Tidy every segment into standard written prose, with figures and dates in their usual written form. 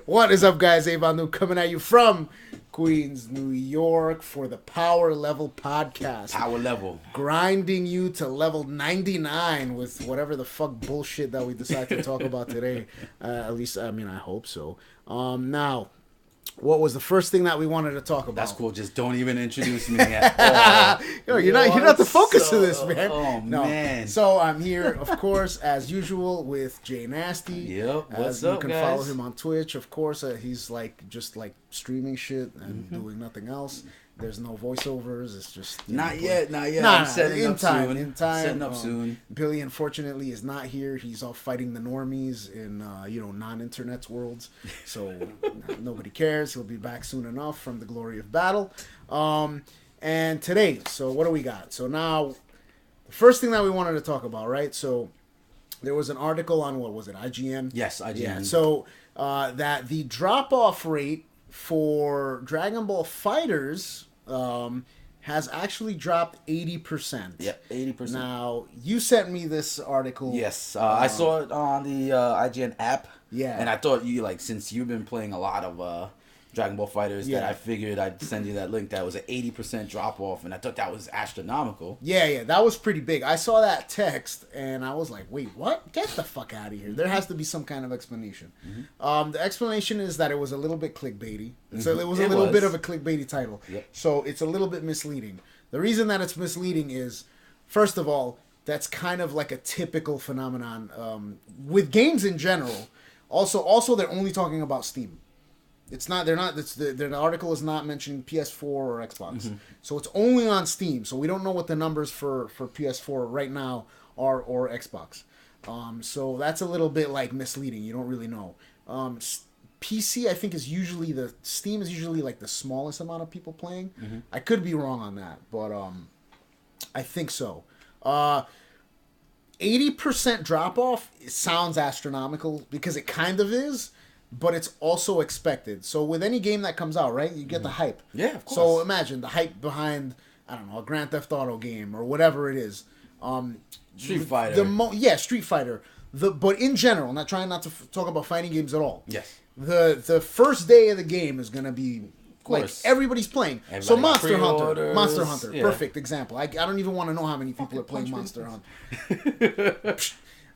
What is up, guys? Avanu coming at you from Queens, New York for the PowerLevel podcast. PowerLevel. Grinding you to level 99 with whatever the fuck bullshit that we decide to talk about today. At least, I mean, I hope so. Now, what was the first thing that we wanted to talk about? That's cool. Just don't even introduce me at all. Yo, you're not the focus of this, man. Oh, no. man. So I'm here, of course, as usual, with Jay Nasty. Yep. What's up, you can guys? follow him on Twitch, of course. He's just streaming shit and doing nothing else. There's no voiceovers. It's just Not yet. Nah, I'm setting up soon. In time. Setting up soon. Billy, unfortunately, is not here. He's off fighting the normies in non-internet worlds. So nobody cares. He'll be back soon enough from the glory of battle. And today, so what do we got? So now, the first thing that we wanted to talk about, right? So there was an article on, what was it, IGN? Yes, IGN. Yeah. So that the drop-off rate for DragonBall FighterZ has actually dropped 80%. Yeah, 80%. Now, you sent me this article. Yes, I saw it on the IGN app. Yeah. And I thought since you've been playing a lot of Dragon Ball FighterZ, that I figured I'd send you that link. That was an 80% drop off, and I thought that was astronomical. Yeah, that was pretty big. I saw that text, and I was like, wait, what? Get the fuck out of here. There has to be some kind of explanation. Mm-hmm. The explanation is that it was a little bit clickbaity. So it was a little bit of a clickbaity title. Yep. So it's a little bit misleading. The reason that it's misleading is, first of all, that's kind of like a typical phenomenon with games in general. Also, they're only talking about Steam. It's not. They're not. The article is not mentioning PS4 or Xbox. Mm-hmm. So it's only on Steam. So we don't know what the numbers for PS4 right now are or Xbox. So that's a little bit misleading. You don't really know. PC, I think, Steam is usually like the smallest amount of people playing. Mm-hmm. I could be wrong on that, but I think so. 80% drop off sounds astronomical because it kind of is. But it's also expected. So with any game that comes out, right, you get the hype. Yeah, of course. So imagine the hype behind, I don't know, a Grand Theft Auto game or whatever it is. Street Fighter. Street Fighter. But in general, not trying not to talk about fighting games at all. Yes. The first day of the game is going to be everybody's playing. So Monster Hunter, yeah. Perfect example. I don't even want to know how many people are playing Monster Hunter.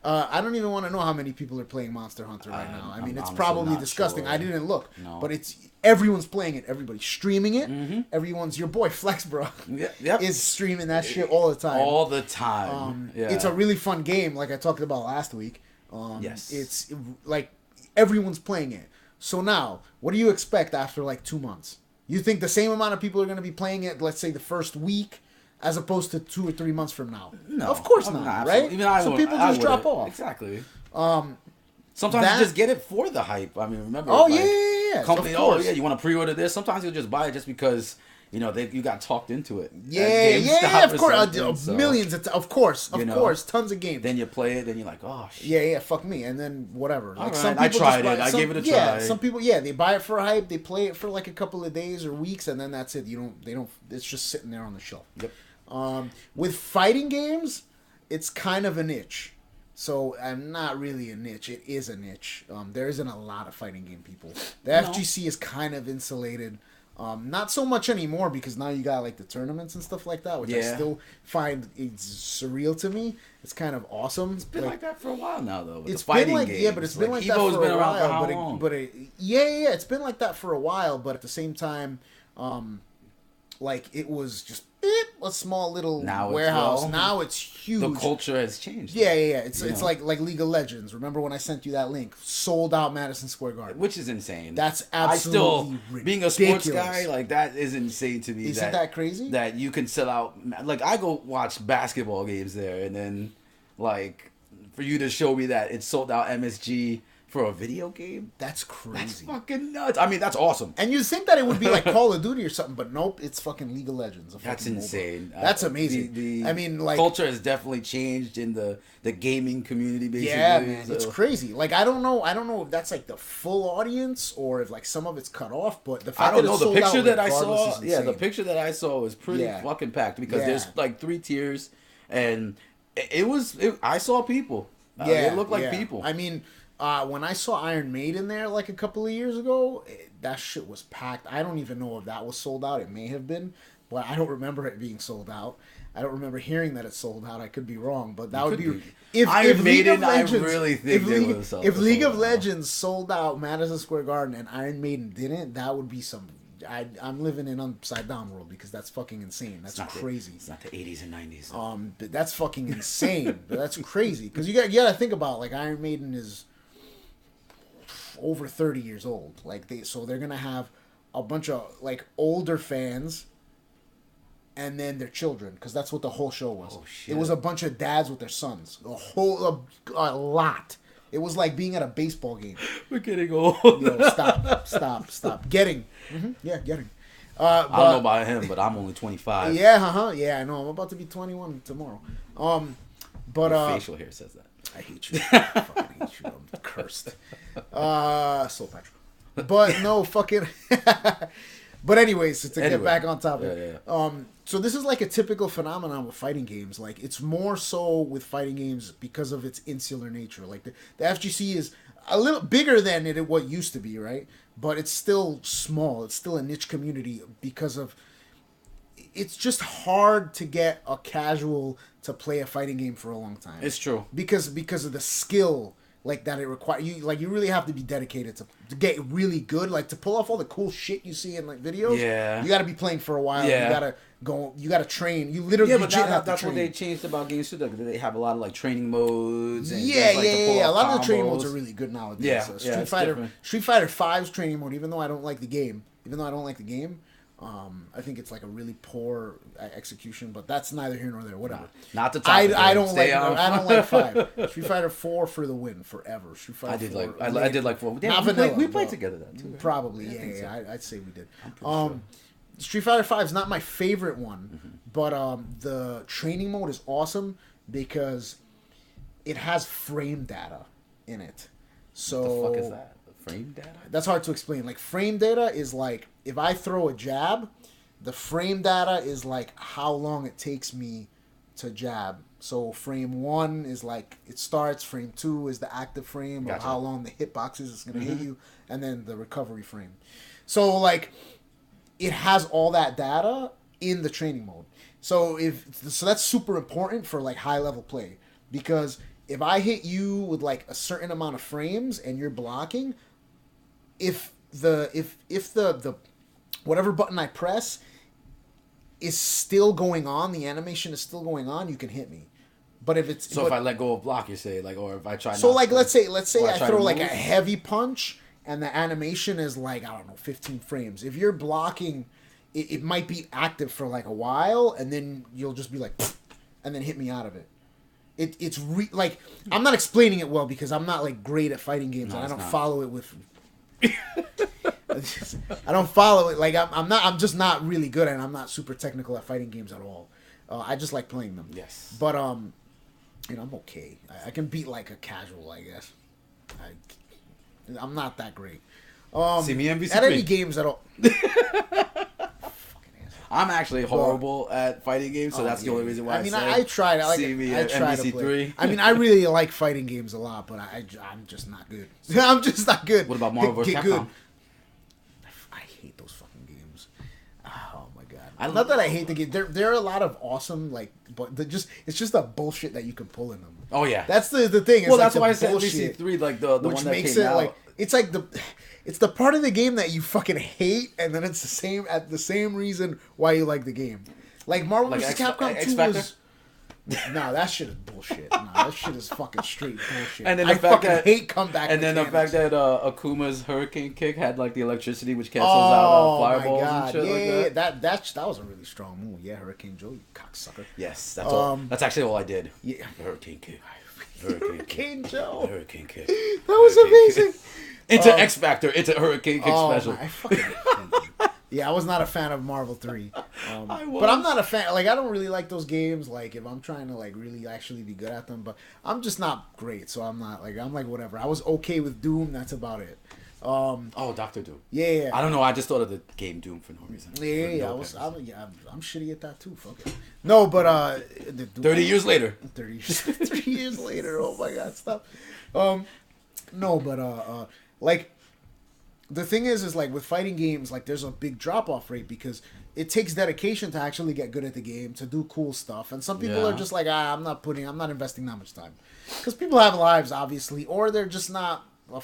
I don't even want to know how many people are playing Monster Hunter right now. I mean, it's probably disgusting. Sure. I didn't look, no. But everyone's playing it. Everybody's streaming it. Mm-hmm. Your boy Flex, bro, is streaming that shit all the time. All the time. It's a really fun game, like I talked about last week. Yes. It's like everyone's playing it. So now, what do you expect after 2 months? You think the same amount of people are going to be playing it, let's say the first week, as opposed to 2 or 3 months from now? No, of course not, right? So people just drop off. Exactly. Sometimes you just get it for the hype. I mean, remember? Oh, yeah. Company, you want to pre-order this? Sometimes you'll just buy it just because you got talked into it. Yeah, of course. Millions, of course, tons of games. Then you play it, then you're like, oh shit. Yeah, fuck me, and then whatever. Some people I tried it. I gave it a try. Yeah, some people, they buy it for a hype. They play it for a couple of days or weeks, and then that's it. They don't. It's just sitting there on the shelf. Yep. With fighting games, it's kind of a niche. So I'm not really a niche. It is a niche. There isn't a lot of fighting game people. The FGC is kind of insulated. Not so much anymore because now you got the tournaments and stuff like that, which I still find it's surreal to me. It's kind of awesome. It's been like that for a while now, though. It's been games. But it's been like that for a while. It's been like that for a while. But at the same time, it was just a small little warehouse. Now it's huge. The culture has changed. Yeah. It's like League of Legends. Remember when I sent you that link? Sold out Madison Square Garden. Which is insane. That's absolutely ridiculous. Being a sports guy, that is insane to me. Isn't that crazy? That you can sell out. I go watch basketball games there, and then, for you to show me that it's sold out MSG for a video game? That's crazy. That's fucking nuts. I mean, that's awesome. And you'd think that it would be like Call of Duty or something, but nope, it's fucking League of Legends. That's insane. That's amazing. The culture has definitely changed in the gaming community, basically. Yeah, man, it's crazy. I don't know if that's the full audience or if some of it's cut off, but the fact that it's sold out regardless is insane. The picture that I saw was pretty fucking packed because there's 3 tiers and I saw people. They look like people. I mean, When I saw Iron Maiden there like a couple of years ago, that shit was packed. I don't even know if that was sold out. It may have been, but I don't remember it being sold out. I don't remember hearing that it sold out. I could be wrong, but that would be if Iron Maiden. I really think if League of Legends sold out Madison Square Garden and Iron Maiden didn't, that would be some. I'm living in an upside down world because that's fucking insane. That's crazy. It's not the 80s and 90s. But that's fucking insane. But that's crazy because you got to think about like Iron Maiden is over 30 years old. Like they're gonna have a bunch of like older fans. And then their children, because that's what the whole show was. Oh, shit. It was a bunch of dads with their sons. A lot. It was like being at a baseball game. We're getting old. Yo, stop. Getting. Mm-hmm. Yeah, getting. I don't know about him, but I'm only 25. Yeah, Yeah, I know. I'm about to be 21 tomorrow. But your facial hair says that. I hate you. I fucking hate you. I'm cursed. Soul Patrick. But no, fucking. But anyways, get back on topic. Yeah. So this is like a typical phenomenon with fighting games. Like it's more so with fighting games because of its insular nature. Like the FGC is a little bigger than what used to be, right? But it's still small. It's still a niche community because of. It's just hard to get a casual to play a fighting game for a long time. It's true because of the skill. Like that it requires you really have to be dedicated to get really good, like to pull off all the cool shit you see in like videos. Yeah, you got to be playing for a while. Yeah, you gotta train. You literally that's what they changed about games too. They have a lot of like training modes. And a lot of the training modes are really good nowadays. Yeah, so Street Fighter 5's training mode. Even though I don't like the game, I think it's like a really poor execution, but that's neither here nor there. Whatever. Not the topic. I don't like 5. Street Fighter 4 for the win forever. Street Fighter. I did like 4. Not vanilla. We played together that too. Right? Probably. I'd say we did. Sure. Street Fighter 5 is not my favorite one, but the training mode is awesome because it has frame data in it. So what the fuck is that? Frame data? That's hard to explain. Like frame data is like if I throw a jab, the frame data is like how long it takes me to jab. So frame 1 is like it starts, frame 2 is the active frame of how long the hitbox is going to hit you, and then the recovery frame. So like it has all that data in the training mode. So that's super important for like high level play because if I hit you with like a certain amount of frames and you're blocking, if the whatever button I press is still going on, the animation is still going on, you can hit me. But if it's if I let go of block, you say like, or if I try. So like let's say I throw like a heavy punch and the animation is like 15 frames. If you're blocking, it might be active for like a while, and then you'll just be like, and then hit me out of it. It's like I'm not explaining it well because I'm not like great at fighting games, and I don't follow it with. I don't follow it like I'm just not really good at it. I'm not super technical at fighting games at all. I just like playing them. Yes. But I'm okay. I can beat like a casual, I guess. I'm not that great. See me MVC3. At any games at all. I'm actually horrible at fighting games, so that's the only reason why. I tried. I tried to play. I really like fighting games a lot, but I'm just not good. I'm just not good. What about Marvel vs. Capcom? I hate those fucking games. Oh my god! Not that I hate the game. There are a lot of awesome but it's just the bullshit that you can pull in them. Oh yeah, that's the thing. Well, that's why I said MVC3, like the which one that makes came it out. like it's like it's the part of the game that you fucking hate, and then it's the same reason why you like the game. Like Marvel vs. Capcom 2 was. No, that shit is bullshit. No, that shit is fucking straight bullshit. And then I fucking hate comeback. And then the fact that Akuma's Hurricane Kick had like the electricity, which cancels out fireballs and shit that was a really strong move. Yeah, Hurricane Joe, you cocksucker. Yes, that's all. That's actually all I did. Yeah, Hurricane Kick. Hurricane Joe. Hurricane Kick. That was amazing. It's an X Factor. It's a Hurricane Kick special. I fucking hate you. Yeah, I was not a fan of Marvel 3. But I'm not a fan. Like, I don't really like those games. Like, if I'm trying to, like, really actually be good at them. But I'm just not great. So I'm not, like, whatever. I was okay with Doom. That's about it. Dr. Doom. Yeah. I don't know. I just thought of the game Doom for no reason. Yeah. I'm shitty at that, too. Fuck it. No, but, 30 years later. 3 years later. Oh, my God. Stop. No, but like the thing is like with fighting games, like there's a big drop off rate because it takes dedication to actually get good at the game, to do cool stuff, and some people are just like, I'm not investing that much time, because people have lives, obviously, or they're just not a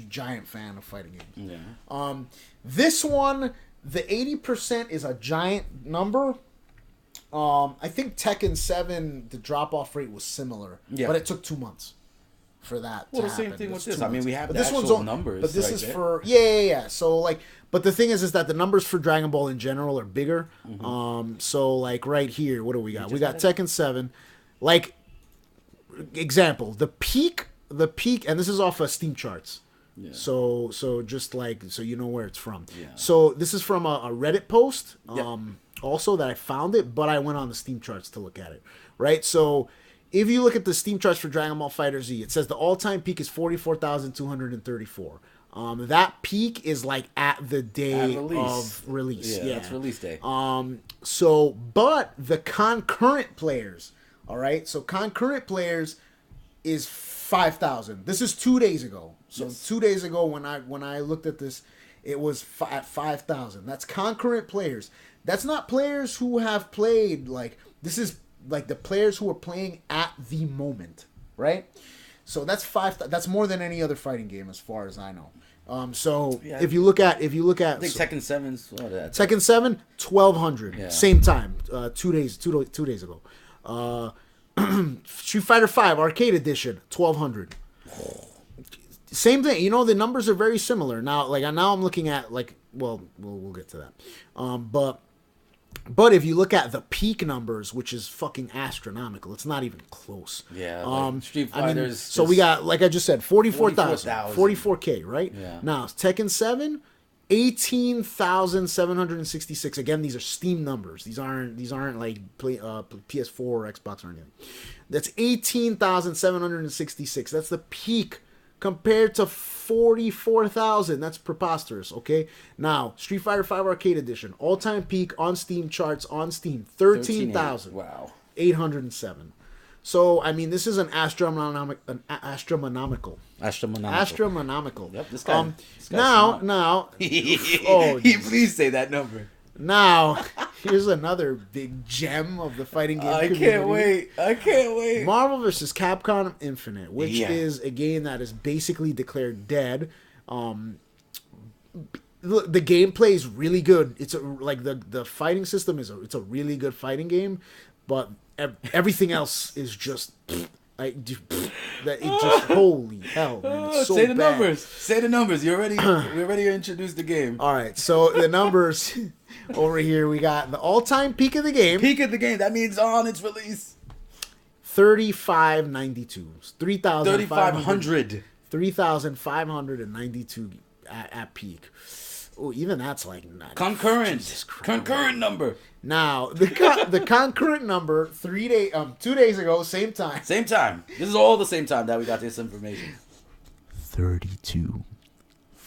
giant fan of fighting games. Yeah. This one, the 80% is a giant number. I think Tekken 7, the drop off rate was similar, but it took 2 months for that. Well, to the same happen. thing with It's this. I mean, we have the this actual numbers. But this right is there. for yeah. So like, but the thing is that the numbers for Dragon Ball in general are bigger. So like right here, what do we got? We got Tekken 7. Like example, the peak, and this is off of Steam charts. Yeah. So just like so you know where it's from. Yeah. So this is from a Reddit post. Also that I found it, but I went on the Steam charts to look at it. Right. So if you look at the Steam charts for Dragon Ball FighterZ, it says the all-time peak is 44,234. That peak is like at the day of release. Yeah, that's release day. So, but the concurrent players, all right. So concurrent players is 5,000. This is 2 days ago. So 2 days ago when I looked at this, it was at 5,000. That's concurrent players. That's not players who have played. Like this is like the players who are playing at the moment, right? So that's that's more than any other fighting game as far as I know. So if you look at I think Tekken 7's Tekken 7 1,200 same time 2 days ago. Street Fighter 5 Arcade Edition 1,200. Same thing. You know, the numbers are very similar. Now I'm looking at like we'll get to that. But if you look at the peak numbers, which is fucking astronomical, it's not even close. Yeah. Like Street Fighters. So we got, like I just said, 44,000, 44K, right? Yeah. Now Tekken 7, 18,766. Again, these are Steam numbers. These aren't like PS4 or Xbox or anything. That's 18,766. That's the peak. Compared to 44,000, that's preposterous. Okay, now Street Fighter 5 Arcade Edition, all-time peak on Steam charts on Steam, 13,000. Wow, 807. So I mean, this is an astronomical. Yep, this guy. Now. Please say that number. Now, here's another big gem of the fighting game community. I can't wait. Marvel vs. Capcom Infinite, which is a game that is basically declared dead. The gameplay is really good. It's the fighting system it's a really good fighting game, but everything else is just holy hell, man, it's so say the bad. numbers. Say the numbers. We're ready to introduce the game. All right, so the numbers over here, we got the all-time peak of the game. Peak of the game. That means on its release. 3,592. 3,500. 3,592 at peak. Oh, even that's like concurrent number. Now the concurrent number 2 days ago, same time. Same time. This is all the same time that we got this information. 32.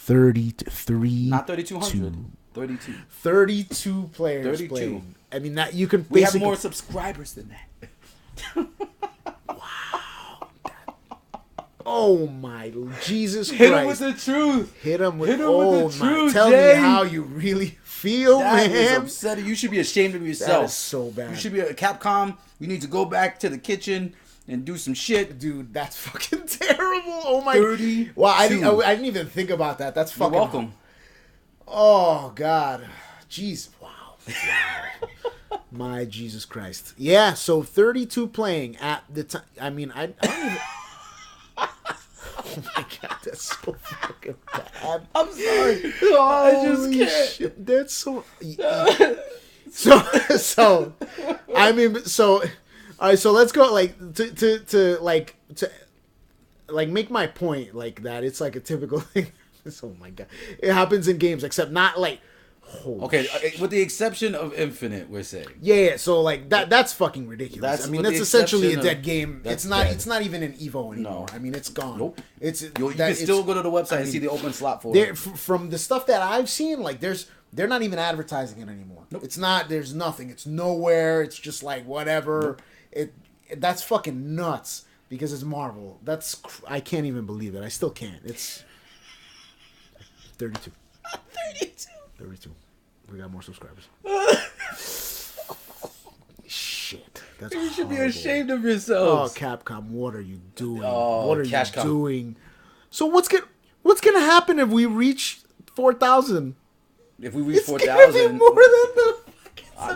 Not 3,200. 32. 32 players 32. playing. I mean that you can. We have more subscribers than that. Oh my Jesus Christ! Hit him with the truth. Hit him with the truth. Tell Jay. me how you really feel, that man. Is upsetting. You should be ashamed of yourself. That is so bad. You should be a Capcom. You need to go back to the kitchen and do some shit, dude. That's fucking terrible. Oh my. 30. Wow, I didn't even think about that. That's fucking. You're welcome. Oh God, jeez, wow. My Jesus Christ. Yeah, so 32 playing at the time. I mean, I don't even. Oh my God, that's so fucking bad. I'm sorry. I just can't. Shit. That's so. So. I mean, so. All right, so let's go to make my point like that. It's like a typical thing. Oh my God, it happens in games, except not like. Okay, with the exception of Infinite, we're saying. Yeah. So like that's fucking ridiculous. I mean, that's essentially a dead game. It's not. Dead. It's not even an Evo anymore. No. I mean, it's gone. Nope. You can still go to the website and see the open slot for it. From the stuff that I've seen, like they're not even advertising it anymore. Nope. It's not. There's nothing. It's nowhere. It's just like whatever. Nope. That's fucking nuts. because it's Marvel. I can't even believe it. I still can't. It's 32. 32. 32. We got more subscribers. Shit. That's You should be horrible. ashamed of Oh, yourselves. Capcom, what are you doing? Oh, what are you Cashcom. doing? So what's gonna happen if we reach 4,000? If we reach It's gonna 4,000, be more than the.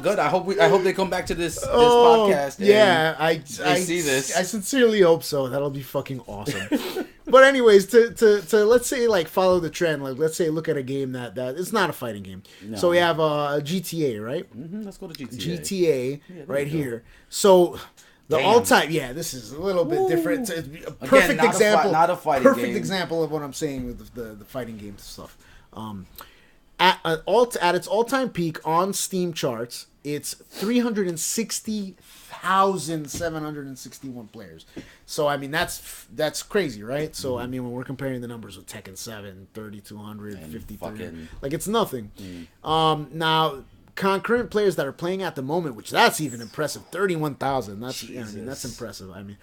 good. I hope they come back to this Oh, podcast. And yeah, I see this. I sincerely hope so. That'll be fucking awesome. But anyways, to let's say like follow the trend. Like let's say look at a game that it's not a fighting game. No. So we have GTA, right? Let's go to GTA. GTA there right you go. here. So the Damn. all-time, this is a little bit different. It's a Again, perfect not example. not a fighting perfect game. example of what I'm saying with the fighting game stuff. At its all-time peak on Steam charts, it's 360,761 players. So I mean that's crazy, right? So I mean when we're comparing the numbers with Tekken 7, 3,200, 53, like it's nothing. Now concurrent players that are playing at the moment, which that's even impressive, 31,000. That's that's impressive. I mean,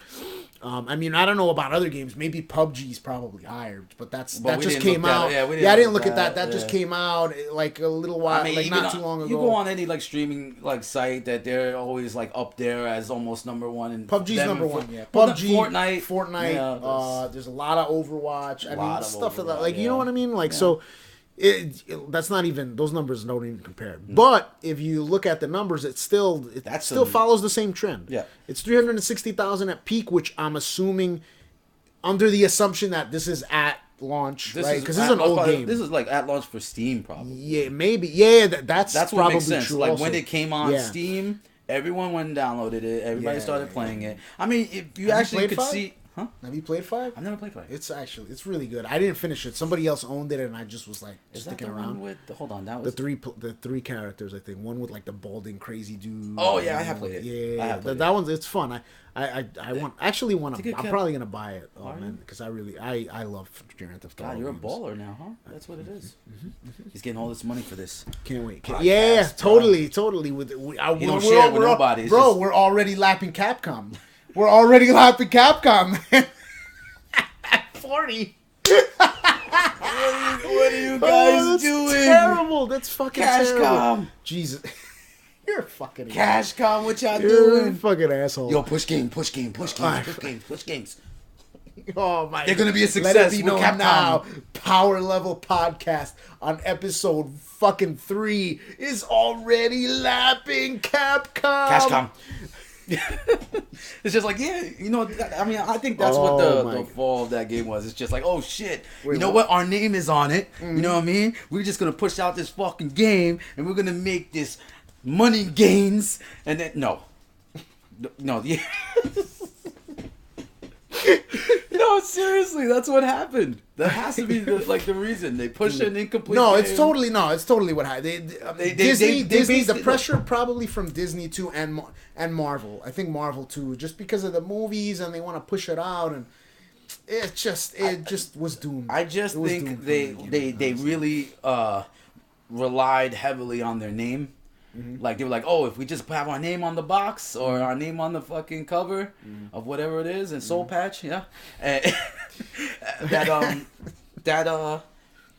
I don't know about other games. Maybe PUBG's probably higher, but that just came out. I didn't look at that. That just came out like a little while, like not too long ago. You go on any like streaming like site that they're always like up there as almost number one. And PUBG's number one. Yeah, PUBG, Fortnite. Yeah, there's a lot of Overwatch. I mean, stuff of that. Like you know what I mean? Like so. That's not even, those numbers don't even compare. But if you look at the numbers, it still follows the same trend. Yeah, it's 360,000 at peak, which I'm assuming under the assumption that this is at launch, right? Because this is an old game. This is like at launch for Steam, probably. Yeah, maybe. Yeah, that's what probably makes sense. true. Like also. when it came on Steam, everyone went and downloaded it. Everybody started playing it. I mean, if you actually could see. Huh? Have you played 5? I've never played 5. It's really good. I didn't finish it. Somebody else owned it, and I just was like sticking around. Hold on, that was the three characters. I think one with like the balding crazy dude. Oh yeah, I have played it. Yeah, that one's it's fun. I want to. I'm probably gonna buy it. Oh man, because I love Grand Theft Auto. God, you're a baller now, huh? That's what it is. He's getting all this money for this. Can't wait. Yeah, totally. With you don't share it with nobody, bro. We're already lapping Capcom. We're already lapping Capcom, man. 40. What are you guys doing? Terrible. That's fucking terrible. Cashcom. Jesus. You're a fucking Cashcom. What y'all You're doing? a fucking asshole. Yo, push games. Oh my! They're gonna be a success. Let it be known Capcom. now. PowerLevel podcast on episode fucking 3 is already lapping Capcom. Cashcom. It's just like, I mean, I think that's what the fall of that game was. It's just like, oh shit, you know what? Our name is on it. Mm-hmm. You know what I mean? We're just gonna push out this fucking game, and we're gonna make this money gains, and then no, yeah. No, seriously, that's what happened. That has to be the reason they push an incomplete. No, game. it's totally what happened. Disney, the pressure probably from Disney too, and Marvel. I think Marvel too, just because of the movies, and they want to push it out, and it just was doomed. I just think they really relied heavily on their name. Mm-hmm. Like they were like, oh, if we just have our name on the box or our name on the fucking cover of whatever it is, and Soul Patch, yeah, that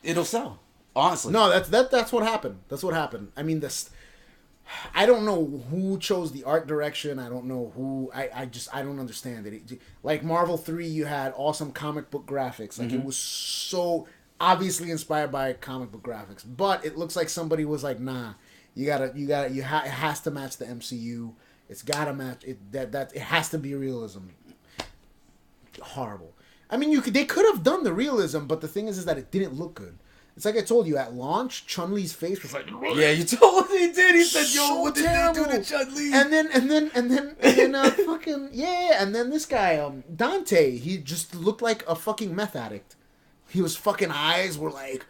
it'll sell. Honestly, no, that's what happened. That's what happened. I mean, I don't know who chose the art direction. I don't know who. I don't understand it. Like Marvel 3, you had awesome comic book graphics. Like it was so obviously inspired by comic book graphics, but it looks like somebody was like, nah. It has to match the MCU. It's gotta match it. It has to be realism. Horrible. I mean, they could have done the realism, but the thing is that it didn't look good. It's like I told you at launch, Chun-Li's face was like, yeah, you told me, he did. He said, "Yo, so what did terrible. they do to Chun-Li?" And then fucking and then this guy Dante, he just looked like a fucking meth addict. His fucking eyes were like.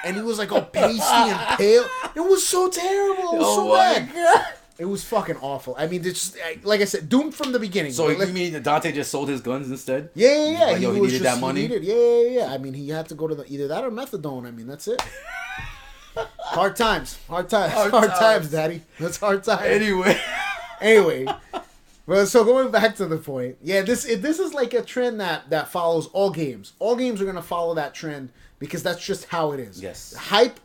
And he was like all pasty and pale. It was so terrible. It was so bad. God. It was fucking awful. I mean, it's like I said, doomed from the beginning. So you mean that Dante just sold his guns instead? Yeah. Like, he needed that money? Yeah. I mean, he had to go to either that or methadone. I mean, that's it. Hard times, Daddy. That's hard times. Anyway. Well, so going back to the point, yeah, this is like a trend that follows all games. All games are gonna follow that trend because that's just how it is. Yes. Hype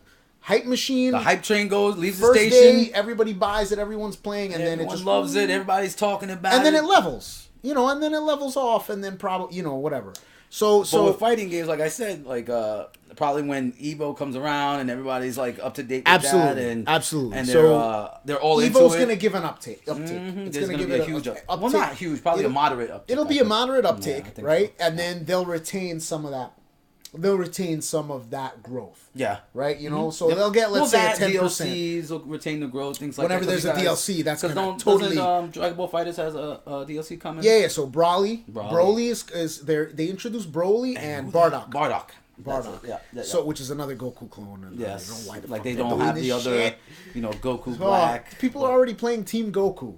machine. The hype train leaves the first station. Day, everybody buys it, everyone's playing, and then it just loves it. Everybody's talking about it, and then it levels. And then it levels off, and then probably whatever. So with fighting games, like I said, like probably when Evo comes around and everybody's like up to date with absolutely, that, and absolutely, and they're all into it. Evo's gonna give an uptake. Mm-hmm. It's gonna give be it a huge uptake. Well, not huge, probably a moderate uptake. It'll be a moderate uptake, right? So. And then they'll retain some of that. They'll retain some of that growth. Yeah. Right. So they'll get let's say 10%. DLCs will retain the growth. Things like whenever that. Whenever there's a DLC, that's gonna totally. DragonBall FighterZ has a DLC coming. Yeah. So Broly is they introduced Broly and Bardock. Bardock. Yeah. So which is another Goku clone. And yes. I don't know why like they don't have the other, Goku Black. People are already playing Team Goku.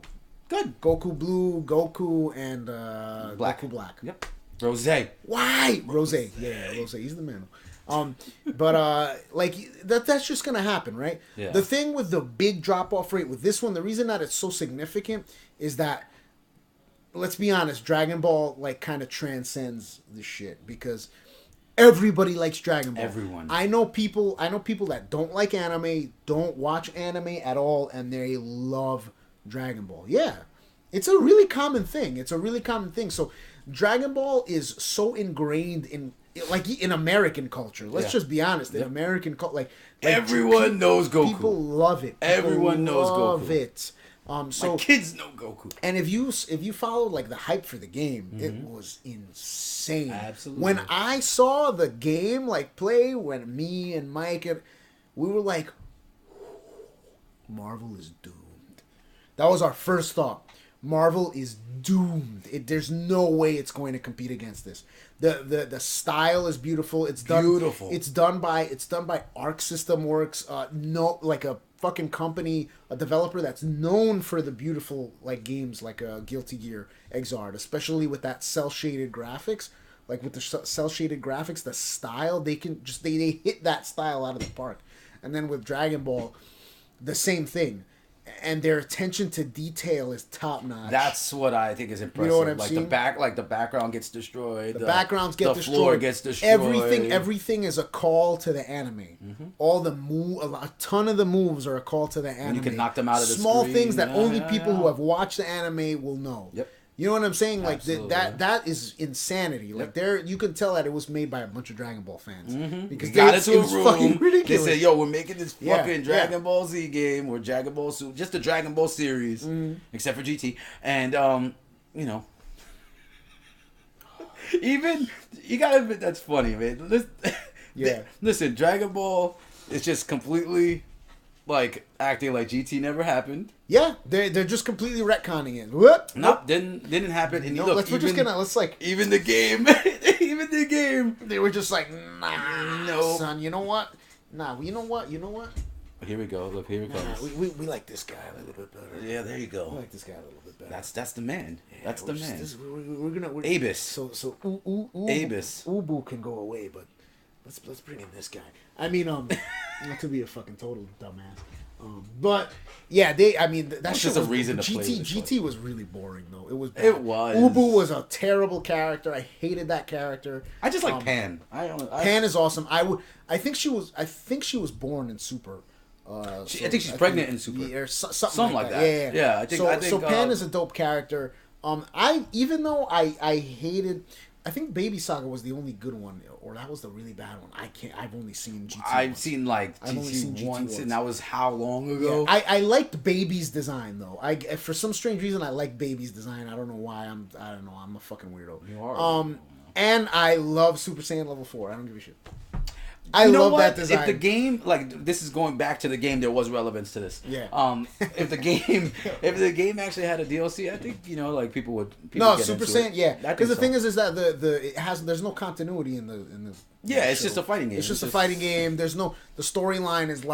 Good. Goku Blue, Goku, and Black. Goku Black. Yep. Rose. Why? Rose. Yeah, Rose. He's the man. But that's just gonna happen, right? Yeah. The thing with the big drop off rate with this one, the reason that it's so significant is that, let's be honest, Dragon Ball kind of transcends the shit because everybody likes Dragon Ball. Everyone. I know people that don't like anime, don't watch anime at all, and they love Dragon Ball. Yeah, it's a really common thing. So Dragon Ball is so ingrained in American culture. Let's just be honest. In American culture, everyone knows Goku. People love it. Everyone knows Goku. Love it. So my kids know Goku. And if you followed the hype for the game, it was insane. Absolutely. When I saw the game play, when me and Mike we were like, Marvel is doomed. That was our first thought. Marvel is doomed. There's no way it's going to compete against this. The style is beautiful. It's done beautiful. It's done by Arc System Works. A fucking company, a developer that's known for the beautiful games like Guilty Gear, Exart, especially with that cell shaded graphics. With the cell shaded graphics, the style they hit that style out of the park. And then with Dragon Ball, the same thing. And their attention to detail is top notch. That's what I think is impressive. You know what I'm saying? The background gets destroyed. The backgrounds get destroyed. The floor gets destroyed. Everything is a call to the anime. Mm-hmm. All the a ton of the moves are a call to the anime. And you can knock them out of the small screen. Things that only people who have watched the anime will know. Yep. You know what I'm saying? That is insanity. You can tell that it was made by a bunch of Dragon Ball fans. Mm-hmm. Because they got into a room. Fucking ridiculous. They said, "Yo, we're making this fucking Dragon Ball Z game or Dragon Ball Super, just the Dragon Ball series, except for GT." And even you gotta admit that's funny, man. Listen, Dragon Ball is just completely acting like GT never happened. Yeah, they're just completely retconning it. Whoop. Nope, didn't happen. And look, even the game, even the game, they were just nah, no, son. You know what? Nah, you know what? Here we go. Look, here it comes. We like this guy a little bit better. Yeah, there you go. We like this guy a little bit better. That's the man. Yeah, that's the man. We're gonna Abis. So Abis. Ubu can go away, but let's bring in this guy. I mean, not to be a fucking total dumbass. But yeah, that's just a reason to play. GT was really boring though. It was bad. It was. Ubu was a terrible character. I hated that character. I just like Pan. Pan is awesome. I think she was born in Super. I think she's pregnant in Super. Or something like that. Yeah. I think Pan is a dope character. Even though I hated. I think Baby Saga was the only good one, or that was the really bad one. I've only seen GT. I've seen GT once, and that was how long ago? Yeah, I liked Baby's design though. For some strange reason I like Baby's design. I don't know why. I don't know. I'm a fucking weirdo. You are. And I love Super Saiyan Level 4. I don't give a shit. I love that design. If the game, this is going back to the game, there was relevance to this. Yeah. If the game actually had a DLC, I think people would. Super Saiyan, yeah. Because the thing is that there's no continuity in the. Yeah, it's just a fighting game. It's just a fighting game. There's no the storyline is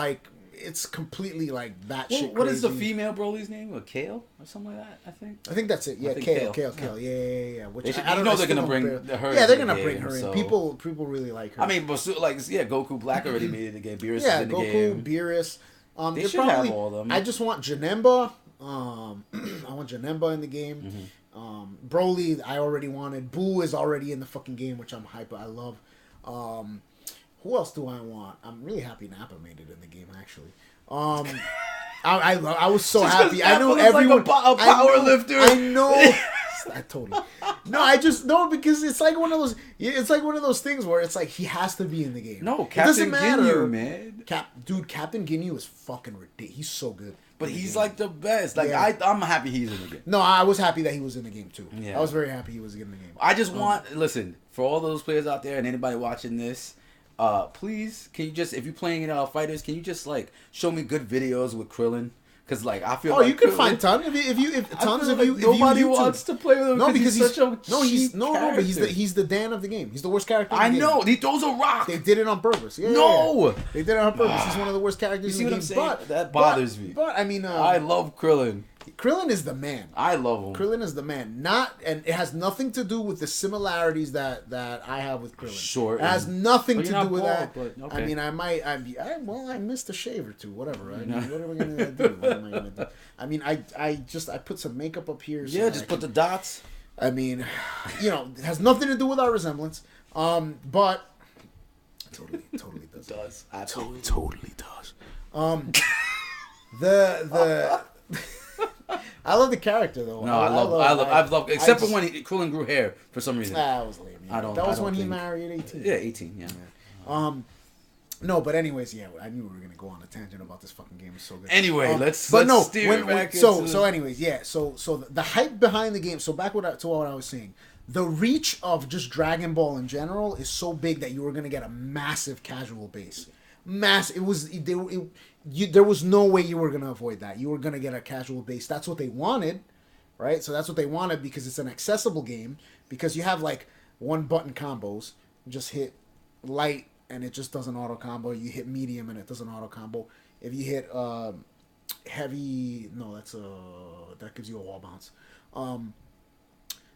it's completely that shit. What is the female Broly's name? Or Kale or something like that? I think that's it. Yeah, Kale. Yeah. Which I don't know. They're gonna bring her. Yeah, they're gonna bring her in. People really like her. I mean, but Goku Black already made it in the game. Beerus is in the Goku, game. Beerus. They should have all of them. I just want Janemba I want Janemba in the game. Broly, I already wanted. Boo is already in the fucking game, which I'm hype. I love. Who else do I want? I'm really happy Nappa made it in the game, actually. I was so happy. I know everyone. Like a power lifter. I know. I totally. No, I just no because it's like one of those. It's like one of those things where it's like he has to be in the game. No, Captain Ginyu, man. Captain Ginyu is fucking ridiculous. He's so good. But he's like the best. Like I'm happy he's in the game. No, I was happy that he was in the game too. Yeah. I was very happy he was in the game. I just listen, for all those players out there and anybody watching this, please, can you just, if you're playing fighters, can you just like show me good videos with Krillin? Because like I feel. You can find tons if nobody wants to play with him. No, because he's such a but he's the Dan of the game. He's the worst character. I know. He throws a rock. They did it on purpose. Yeah, they did it on purpose. He's one of the worst characters in the game. But that bothers me. But I mean, I love Krillin. Krillin is the man. I love him. Krillin is the man. And it has nothing to do with the similarities that I have with Krillin. Sure. It has nothing to do with that. But, okay. I mean, I missed a shave or two. Whatever. I mean, what are we gonna do? What am I gonna do? I mean, I put some makeup up here. So just put the dots. I mean, it has nothing to do with our resemblance. But totally does. It does. Absolutely. Totally does. The I love the character though. No, I love except for when Krillin grew hair for some reason. That was lame. Yeah. That was when he married 18. Yeah, 18. Yeah. No, but anyways, I knew we were gonna go on a tangent about this fucking game. It's so good. Anyway, let's steer it back into... So anyways, yeah. So the hype behind the game. So back to what I was saying. The reach of just Dragon Ball in general is so big that you were gonna get a massive casual base. It was there was no way you were gonna avoid that. You were gonna get a casual base. That's what they wanted, right? So that's what they wanted because it's an accessible game. Because you have like one button combos. You just hit light and it just does an auto combo. You hit medium and it does an auto combo. If you hit heavy, no, that gives you a wall bounce.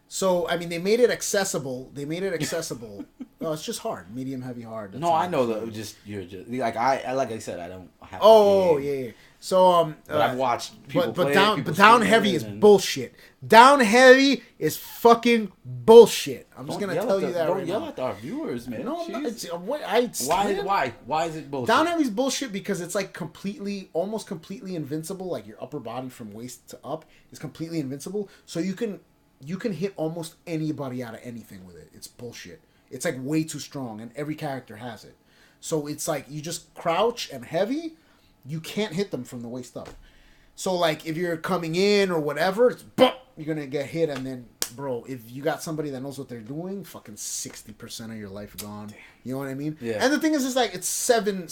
So I mean, they made it accessible. No, it's just hard, medium, heavy, hard. No, I know that. You're just like I said, I don't have. Oh yeah. So but I've watched people but down heavy is bullshit. Down heavy is fucking bullshit. I'm just gonna tell you that right now. Don't yell at our viewers, man. No, why is it bullshit? Down heavy is bullshit because it's like almost completely invincible. Like your upper body from waist to up is completely invincible. So you can hit almost anybody out of anything with it. It's bullshit. It's like way too strong, and every character has it. So it's like you just crouch and heavy, you can't hit them from the waist up. So like if you're coming in or whatever, it's you're gonna get hit, and then bro, if you got somebody that knows what they're doing, fucking 60% of your life gone. Damn. You know what I mean? Yeah. And the thing is like it's seven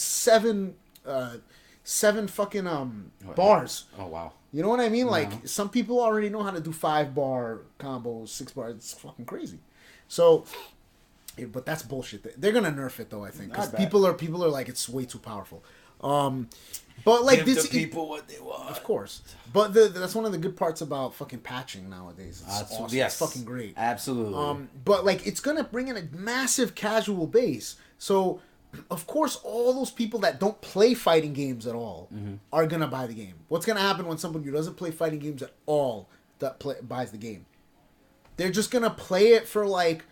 fucking bars. Oh wow. You know what I mean? Like some people already know how to do 5-bar combos, 6-bar. It's fucking crazy. So, but that's bullshit. They're gonna nerf it though, I think, because people are like it's way too powerful. But like give the people what they want, of course. But that's one of the good parts about fucking patching nowadays. It's awesome. Yes, it's fucking great. Absolutely. But like it's gonna bring in a massive casual base. So. Of course, all those people that don't play fighting games at all are gonna buy the game. What's gonna happen when somebody who doesn't play fighting games at all buys the game? They're just gonna play it for like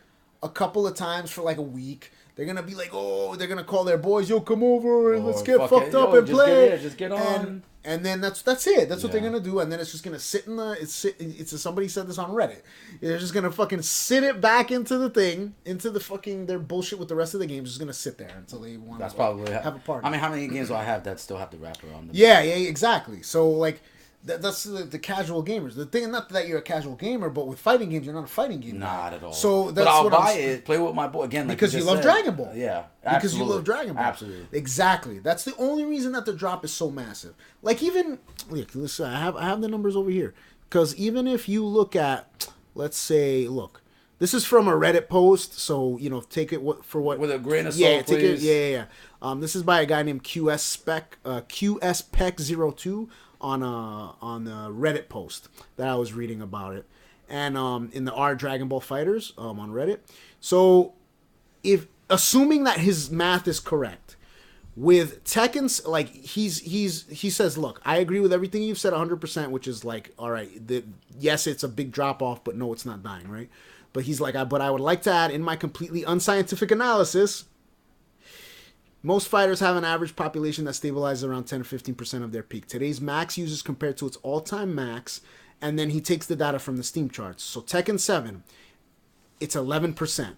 a couple of times for like a week. They're gonna be like, they're gonna call their boys, yo, come over and let's get fucked up and play. Just get on. And then that's it. That's what they're gonna do. And then it's just gonna sit in somebody said this on Reddit. They're just gonna fucking sit it back into the thing, into the fucking their bullshit with the rest of the games. Just gonna sit there until they want to probably have a party. I mean, how many games do I have that still have the wrapper on them? Yeah, exactly. So like. That's the casual gamers. The thing, not that you're a casual gamer, but with fighting games, you're not a fighting gamer. Not at all. So that's but I'll buy it, play with my boy again, like because you love Dragon Ball. Yeah, absolutely. Because you love Dragon Ball. Absolutely, exactly. That's the only reason that the drop is so massive. Like even look, listen, I have the numbers over here. Because even if you look at, let's say, this is from a Reddit post, so take it for what with a grain of salt, please. Yeah. This is by a guy named QSPEC02 on the Reddit post that I was reading about it, and in the Dragon Ball FighterZ on Reddit. So, if assuming that his math is correct, With Tekken's, like, he says, look, I agree with everything you've said 100%, which is like, all right, yes, it's a big drop off, but no, it's not dying, right? But he's like, but I would like to add, in my completely unscientific analysis, most fighters have an average population that stabilizes around 10 or 15% of their peak. Today's max users compared to its all-time max, and then he takes the data from the Steam charts. So Tekken 7, it's 11%.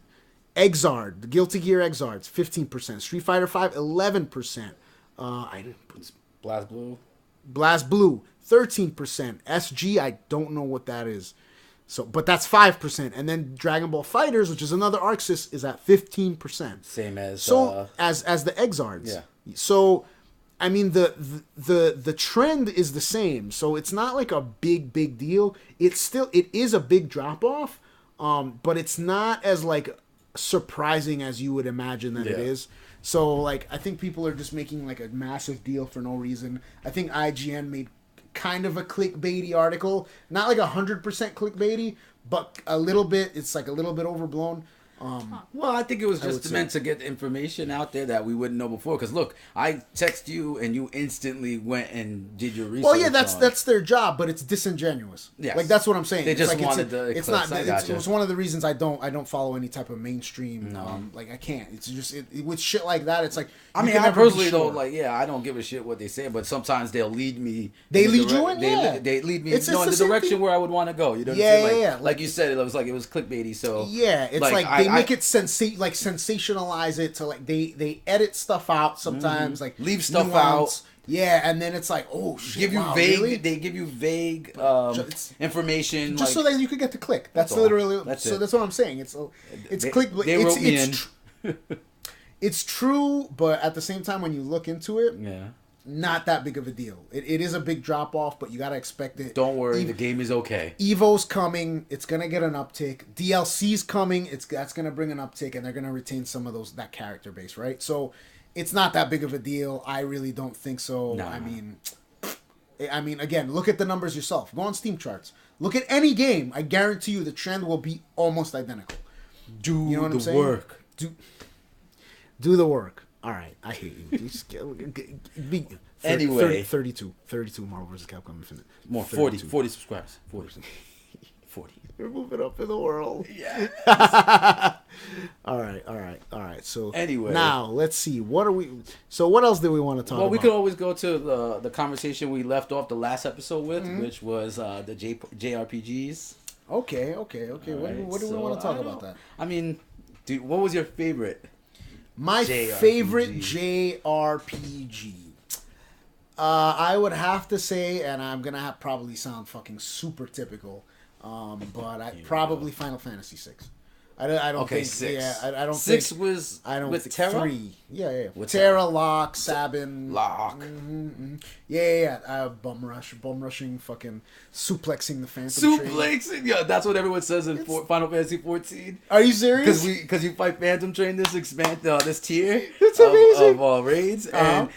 Exard, the Guilty Gear Exards, 15%. Street Fighter 5, 11%. Blast Blue, 13%. SG, I don't know what that is. So, but that's 5%. And then Dragon Ball FighterZ, which is another ArcSys, is at 15%. Same as as the Exards. Yeah. So, I mean, the trend is the same. So it's not like a big deal. It is a big drop off, but it's not as like surprising as you would imagine that it is. So like, I think people are just making like a massive deal for no reason. I think IGN made kind of a clickbaity article, not like 100% clickbaity, but a little bit. It's like a little bit overblown. Well, I think it was just meant to get information out there that we wouldn't know before. Because look, I text you and you instantly went and did your research. Well, yeah, that's their job, but it's disingenuous. Yes. Like that's what I'm saying. They just like wanted the It's clicks. not. It's one of the reasons I don't follow any type of mainstream. No. Like I can't. It's just with shit like that. It's like I mean, I personally don't like. Yeah, I don't give a shit what they say, but sometimes they'll lead me. They lead you in. They lead me in the direction where I would want to go. You know what I'm saying? Like you said, it was clickbaity. So yeah, it's like they make it sensationalize it to like they edit stuff out sometimes, like leave stuff out. Yeah, and then it's like, oh shit, give you vague. Really? They give you vague information just so that you could get the click. That's literally. That's what I'm saying. It's click. They wrote me in. It's true, but at the same time, when you look into it, yeah, not that big of a deal. It is a big drop off, but you gotta expect it. Don't worry, the game is okay. Evo's coming. It's gonna get an uptick. DLC's coming. That's gonna bring an uptick, and they're gonna retain some of that character base, right? So it's not that big of a deal. I really don't think so. No. I mean, again, look at the numbers yourself. Go on Steam charts. Look at any game. I guarantee you, the trend will be almost identical. You know what I'm saying? Work. Do the work. All right, I hate you. Anyway. 32 Marvel vs. Capcom Infinite. More, 40 subscribers. 40. We're moving up in the world. Yeah. All right. So anyway, now let's see. What else do we want to talk about? Well, we could always go to the conversation we left off the last episode with, which was the JRPGs. Okay. What do we want to talk about that? I mean, dude, what was your favorite? My favorite JRPG. I would have to say, and I'm gonna probably sound fucking super typical, but probably Final Fantasy VI. I don't think. 6. Yeah, I don't. 6 was. I don't. With Terra? 3. Yeah. With Terra, Locke, Sabin. Locke. Yeah. Bum rushing, fucking suplexing the Phantom Train. Suplexing. Yeah, that's what everyone says in Final Fantasy 14. Are you serious? Because you fight Phantom Train, this this tier. It's amazing. Of raids, and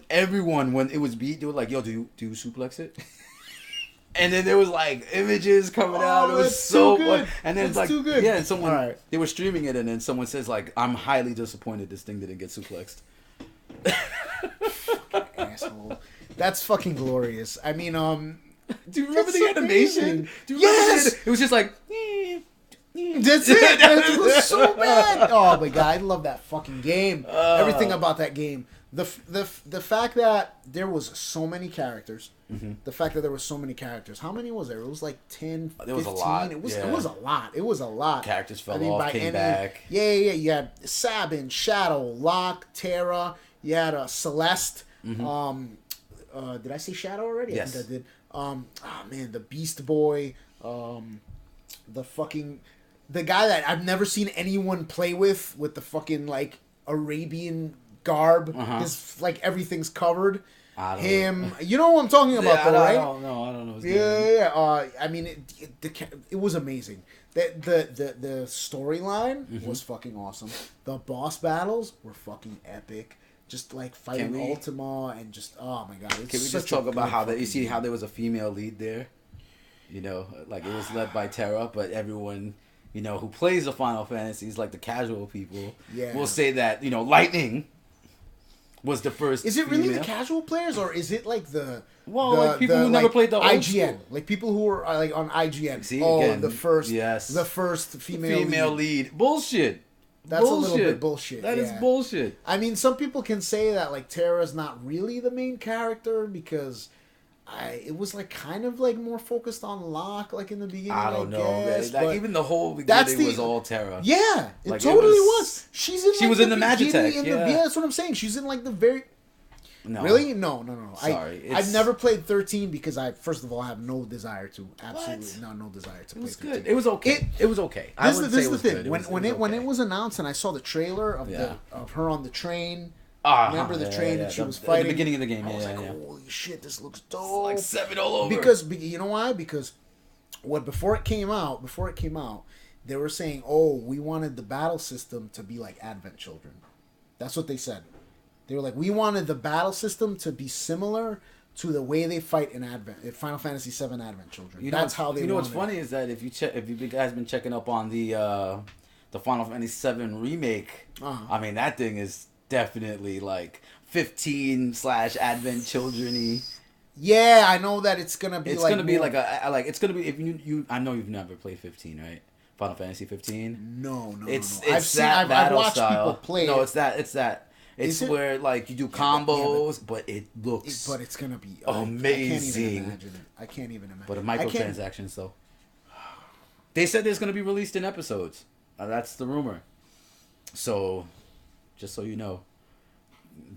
everyone when it was beat, they were like, "Yo, do you suplex it?" And then there was like images coming out. It was so fun. And then it's like, too good. Yeah, and someone they were streaming it, and then someone says like, "I'm highly disappointed this thing didn't get suplexed." Fucking asshole. That's fucking glorious. I mean, do you remember the animation? Yes, it was just like. That's it. It was so bad. Oh my god, I love that fucking game. Everything about that game. The fact that there was so many characters. Mm-hmm. The fact that there were so many characters. How many was there? It was like 10, 15. There was a lot. It was a lot. Characters fell off, came back. Yeah. You had Sabin, Shadow, Locke, Terra. You had Celeste. Mm-hmm. Did I say Shadow already? Yes. I think I did. Man, the Beast Boy. The guy that I've never seen anyone play with the fucking like Arabian garb. His like everything's covered. Him, you know what I'm talking about, though, right? I don't know. His name. Yeah. I mean, it was amazing. The storyline was fucking awesome. The boss battles were fucking epic. Just like fighting Ultima and just oh my god. Can we just talk about how you see how there was a female lead there? You know, like it was led by Terra, but everyone. You know, who plays the Final Fantasies, like the casual people, will say that, Lightning was the first. Is it really female. the casual players, or is it like the like people who never played the old IGN, school. like people who were like on IGN? See, again, again, the first female lead. Bullshit. That's a little bit bullshit. That is bullshit. I mean, some people can say that like Terra's not really the main character because it was like kind of like more focused on Locke like in the beginning. I don't know, man. Like, even the whole beginning was all Terra. Yeah, it totally was. She was in the Magitech. Yeah, that's what I'm saying. She's in like the very. No. Really? No. Sorry. I've never played 13 because I, first of all, have no desire to. Absolutely no desire to play 13. It was good. It was okay. It was okay. This is the thing. When it was announced and I saw the trailer of of her on the train. Remember the train that she was fighting? At the beginning of the game, I was like, holy shit, this looks dope. It's like 7 all over. Because, you know why? Because before it came out, they were saying, we wanted the battle system to be like Advent Children. That's what they said. They were like, we wanted the battle system to be similar to the way they fight in Final Fantasy VII Advent Children. That's how they. You know what's funny is that if you guys been checking up on the Final Fantasy VII remake, I mean that thing is definitely like 15/Advent Children-y. Yeah, I know that it's gonna be. It's gonna be like it's gonna be if you. I know you've never played 15, right? Final Fantasy 15. No. I've watched style. people play. No, it's that. It's where like you do combos, but it looks. But it's gonna be amazing. I can't even imagine. But a microtransactions though. They said it's gonna be released in episodes. That's the rumor. So, just so you know,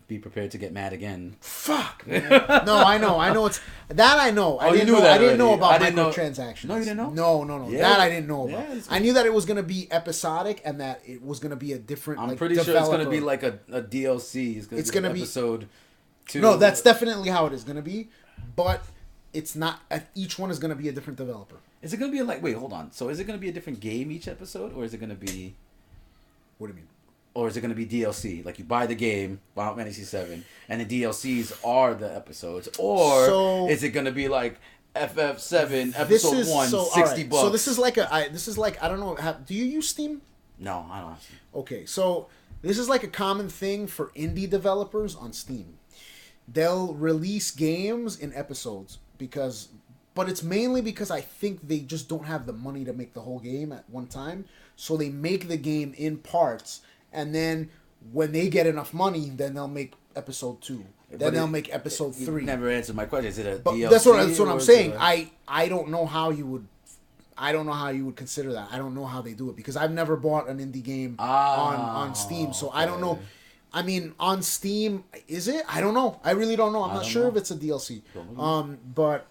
be prepared to get mad again. Fuck. No, I know. It's that I know. I didn't know about microtransactions. No, you didn't know. No. Yeah. That I didn't know about. Yeah, I knew that it was gonna be episodic and that it was gonna be a different. I'm pretty sure it's gonna be like a DLC. It's gonna be episode 2. No, that's definitely how it is gonna be, but it's not. Each one is gonna be a different developer. Is it gonna be wait, hold on. So is it gonna be a different game each episode, or is it gonna be? What do you mean? Or is it going to be DLC? Like you buy the game, Final Fantasy VII, and the DLCs are the episodes? Or is it going to be like FF7 episode 1, $60? So this is like I don't know. Do you use Steam? No, I don't. Okay, so this is like a common thing for indie developers on Steam. They'll release games in episodes but it's mainly because I think they just don't have the money to make the whole game at one time. So they make the game in parts. And then when they get enough money, then they'll make episode 2. Then they'll make episode 3. You never answered my question. Is it a DLC? That's what I'm saying. I don't know how you would consider that. I don't know how they do it because I've never bought an indie game on Steam. So I don't know. I mean, on Steam, is it? I don't know. I really don't know. I'm not sure if it's a DLC. But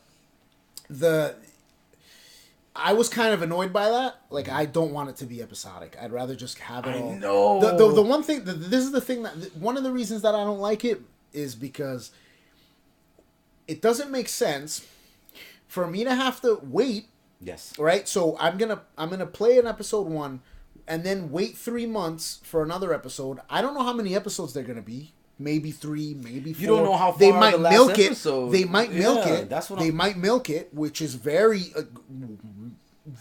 I was kind of annoyed by that. Like, I don't want it to be episodic. I'd rather just have it all. No. The one thing, this is the thing one of the reasons that I don't like it is because it doesn't make sense for me to have to wait. Yes. Right? So I'm gonna play an episode 1 and then wait 3 months for another episode. I don't know how many episodes they're gonna be. Maybe 3, maybe 4. You don't know how far they might the last milk episode. it. They might milk it. They might milk it, which is very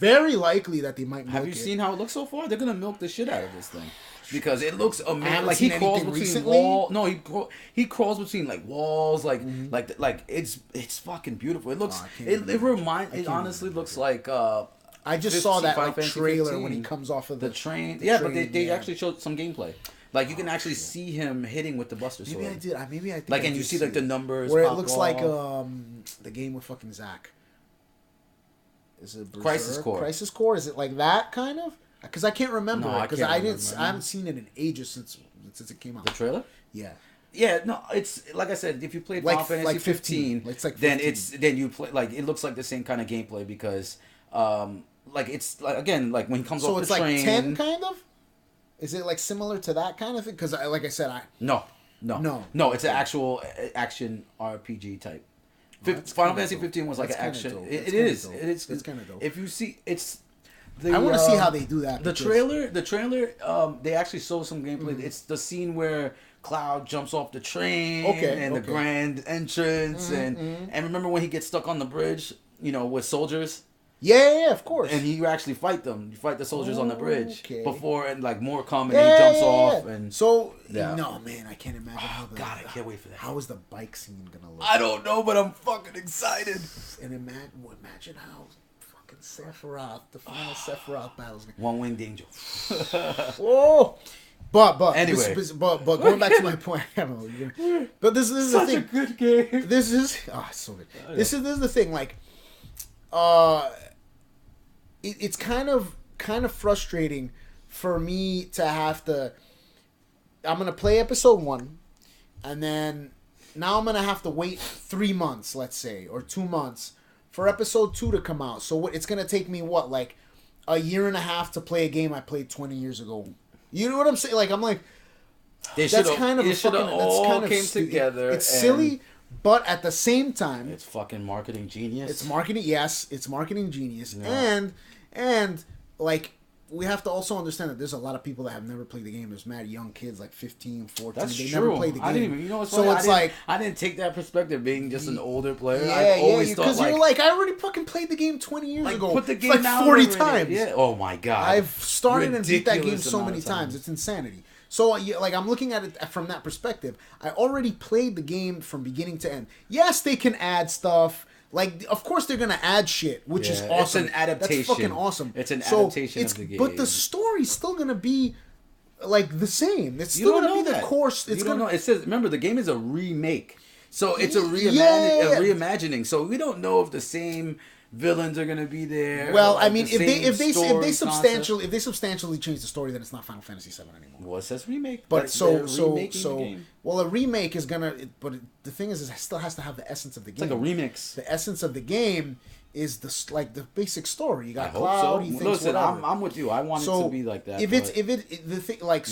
likely that they might milk it. Have you seen how it looks so far? They're gonna milk the shit out of this thing because it looks amazing. Like he crawls between walls. No, he crawls between like walls. Like it's fucking beautiful. It looks. It honestly looks like. I just saw that trailer 15. When he comes off of the train. Yeah, but they actually showed some gameplay. Like you can actually see him hitting with the Buster Sword. Maybe I did. Like, and you see like the numbers where it looks like the game with fucking Zack. Is it Crisis Core? Crisis Core? Is it like that kind of? Because I can't remember it because I haven't seen it in ages since it came out. The trailer? Yeah. Yeah, no, it's like I said. If you played Final Fantasy 15, it's like 15. then you play like it looks like the same kind of gameplay because like it's like again like when he comes off the train. So it's like 10 kind of. Is it like similar to that kind of thing? Because like I said, No, it's an actual action RPG type. Final Fantasy 15 was like an action. It is. It's kind of dope. If you see, it's. I want to see how they do that. The trailer. They actually show some gameplay. Mm-hmm. It's the scene where Cloud jumps off the train. The grand entrance and remember when he gets stuck on the bridge, with soldiers. Yeah, of course. And you actually fight them. You fight the soldiers on the bridge before, and like more come, and yeah, he jumps off. And so no, man, I can't imagine how. God, I can't wait for that. How is the bike scene gonna look? I don't know, but I'm fucking excited. And imagine how fucking Sephiroth, the final Sephiroth battles. One winged angel. Whoa. But anyway, but going back to my point, I don't know. But this is such the thing. a good game. This is it's so good. This is the thing. Like, it's kind of frustrating for me to have to. I'm gonna play episode 1, and then now I'm gonna have to wait 3 months, let's say, or 2 months for episode 2 to come out. So it's gonna take me like a year and a half to play a game I played 20 years ago. You know what I'm saying? Like I'm like, that's kind of came together. It's silly, but at the same time, it's fucking marketing genius. It's marketing, yes, it's marketing genius, and like we have to also understand that there's a lot of people that have never played the game. There's mad young kids like 15, 14. That's they true. Never played the game. I didn't even, you know what's so funny? it's like I didn't take that perspective being just an older player. Yeah, I always thought because you're like I already fucking played the game 20 years ago. Put the game like out 40 already. times. Yeah. Oh my god. I've started and beat that game so many times. It's insanity. So like I'm looking at it from that perspective. I already played the game from beginning to end. Yes, they can add stuff. Like, of course they're gonna add shit, which is awesome. It's an adaptation. That's fucking awesome. It's an adaptation of the game. But the story's still gonna be like the same. It's still gonna be the course. It's don't know. It says, remember, the game is a remake, so it's a reimagining. So we don't know if the same villains are gonna be there. Well, I mean, if they substantially change the story, then it's not Final Fantasy VII anymore. Well, it says remake, but well, a remake is gonna. But the thing is, it still has to have the essence of the game. It's like a remix. The essence of the game is the basic story. You got I Cloud. Hope so. He thinks Listen, whatever. I'm with you. I want it to be like that. The thing like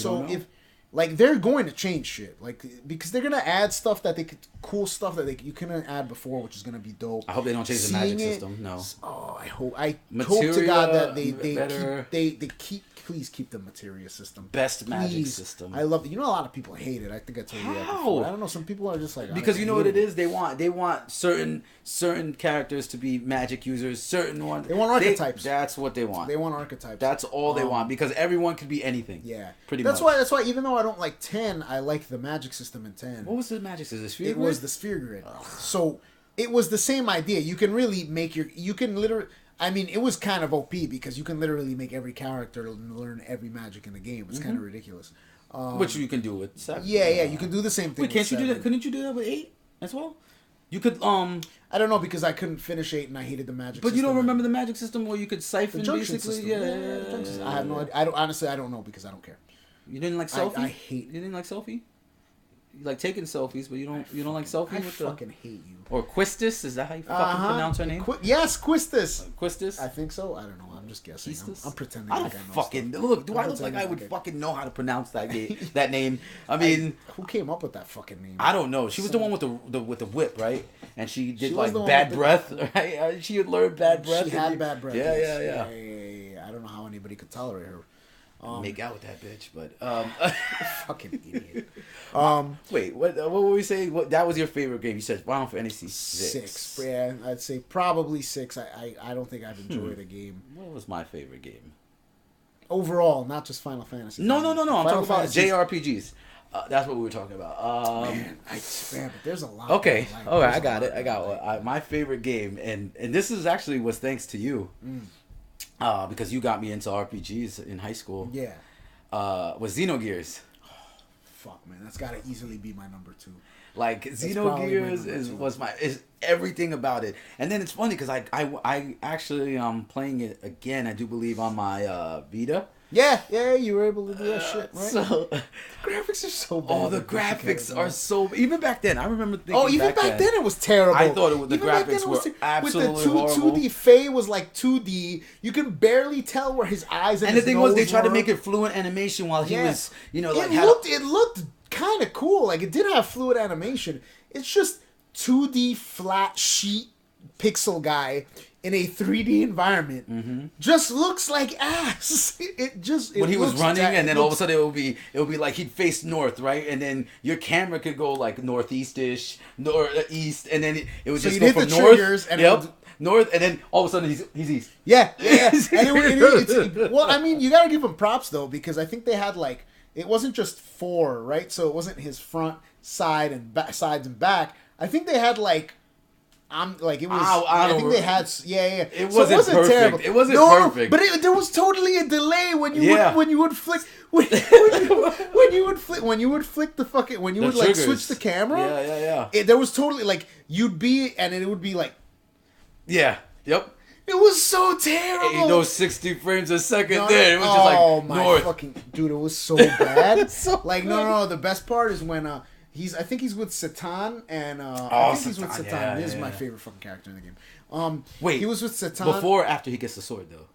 like they're going to change shit, like because they're gonna add stuff that cool stuff that you couldn't add before, which is gonna be dope. I hope they don't change the magic system. No. Oh, I hope to God that they please keep the materia system. Best magic system. I love it. You know, a lot of people hate it. I think I told you that before. I don't know. Some people are just like because you know what it is. They want certain characters to be magic users. Certain ones. They want archetypes. That's what they want. They want archetypes. That's all they want because everyone can be anything. Yeah, pretty much. That's why even though I don't like 10, I like the magic system in 10. What was the magic system? The sphere grid? It was the sphere grid. So it was the same idea. You can really make I mean, it was kind of OP because you can literally make every character learn every magic in the game. It's kind of ridiculous. Which you can do with 7. Yeah, you can do the same thing. Wait, can't you do that? Couldn't you do that with 8 as well? You could I don't know because I couldn't finish 8 and I hated the magic system. But you don't remember the magic system where you could siphon basically? System. Yeah. I have no idea. I don't know because I don't care. You didn't like selfie? I hate. You didn't like selfie? You like taking selfies, but you don't like selfie. I fucking hate you. Or Quistis? Is that how you fucking pronounce her name? Yes, Quistis. Quistis? I think so. I don't know. I'm just guessing. I'm pretending. I don't like I know fucking stuff. Look. Do I look like I would fucking know how to pronounce that that name? I mean, who came up with that fucking name? I don't know. She was the one with the whip, right? And she did like bad breath, right? She had learned bad breath. She had bad breath. Yeah. I don't know how anybody could tolerate her. Make out with that bitch, but fucking idiot. Wait, what were we saying? That was your favorite game? You said Final Fantasy 6. Yeah, I'd say probably 6. I don't think I've enjoyed a game. What was my favorite game? Overall, not just Final Fantasy. No. I'm talking about JRPGs. That's what we were talking about. Man, but there's a lot. Okay, all right, I got it. I got one. My favorite game, and this is actually was thanks to you. Because you got me into RPGs in high school. Yeah. Was Xenogears. Oh, fuck, man. That's got to easily be my number 2. Like, Xenogears is everything about it. And then it's funny because I actually playing it again, I do believe, on my Vita. Yeah, you were able to do that shit, right? So, the graphics are so bad. Oh, the graphics are so... Even back then, I remember thinking even back then it was terrible. I thought the graphics were absolutely horrible. With the 2D, Faye was like 2D. You could barely tell where his eyes and his the thing nose was, they tried to were. make it fluent animation while he was, like... It looked kind of cool. Like, it did have fluid animation. It's just 2D flat sheet pixel guy in a 3D environment just looks like ass. When he was running, and then all of a sudden it would be like he'd face north, right, and then your camera could go like northeast-ish, east, and then it would just go from north. And north, and then all of a sudden he's east. Yeah. Well, I mean, you gotta give him props though, because I think they had like, it wasn't just 4, right? So it wasn't his front, side, and sides and back. I think they had like. It was. I think they had. Yeah. It wasn't perfect. Terrible. It wasn't perfect. But there was totally a delay when you would flick when you would flick the fucking when you would like switch the camera. Yeah. There was totally like you'd be and it would be like. Yeah. Yep. It was so terrible. Ain't no 60 frames a second there. It was just like north. Fucking dude, it was so bad. No. The best part is when I think he's with Satan, and I think he's with Satan. Yeah, this is my favorite fucking character in the game. Wait, he was with Satan before or after he gets the sword though?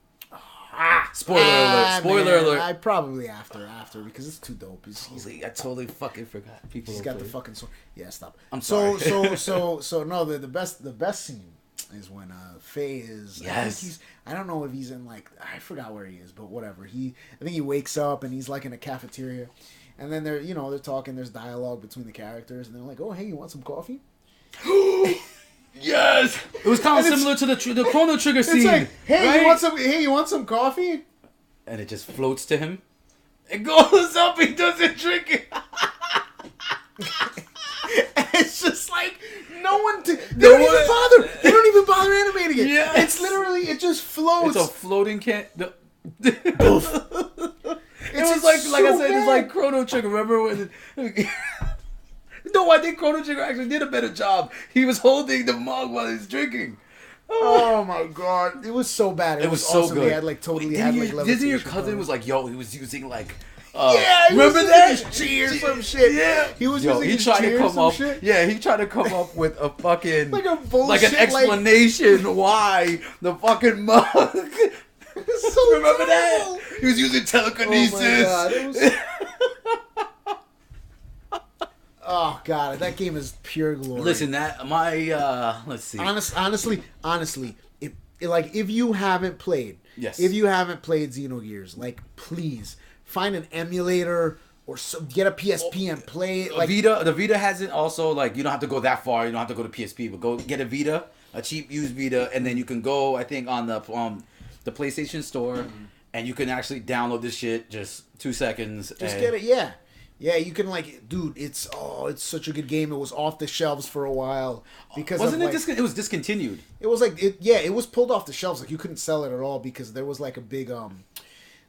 Spoiler alert! Spoiler alert! I probably after because it's too dope. I totally fucking forgot. He's got the fucking sword. Yeah, stop. I'm sorry. So no, the best scene is when Faye is. Yes. I don't know if he's in like I forgot where he is, but whatever. I think he wakes up and he's like in a cafeteria. And then they're talking. There's dialogue between the characters, and they're like, "Oh, hey, you want some coffee?" Yes, it was kind of similar to the Chrono Trigger scene. It's like, "Hey, right? you want some coffee?" And it just floats to him. It goes up. He doesn't drink it. It's just like no one. They don't even bother. They don't even bother animating it. Yes. It's literally it just floats. It's a floating can. It was like I said, it's like Chrono Trigger. Remember when? No, I think Chrono Trigger actually did a better job. He was holding the mug while he's drinking. Oh my god, it was so bad. It was so awesome. Good. He had like totally had like levitation. Disney, your cousin was like, "Yo, he was using like." Remember that? Cheer some shit. Yeah, he was using he tried to come up. Shit. Yeah, he tried to come up with a fucking like a bullshit, like an explanation why the fucking mug. So remember terrible. that? He was using telekinesis. Oh god, that game is pure glory. Listen, let's see. Honestly, if you haven't played, Xenogears, like please find an emulator or get a PSP and play it. Like the Vita has it also. Like you don't have to go that far. You don't have to go to PSP, but go get a Vita, a cheap used Vita, and then you can go. I think on the PlayStation Store, and you can actually download this shit just 2 seconds. Just get it, yeah. You can dude. It's such a good game. It was off the shelves for a while because wasn't it? It was discontinued. It was it was pulled off the shelves. Like you couldn't sell it at all because there was like a big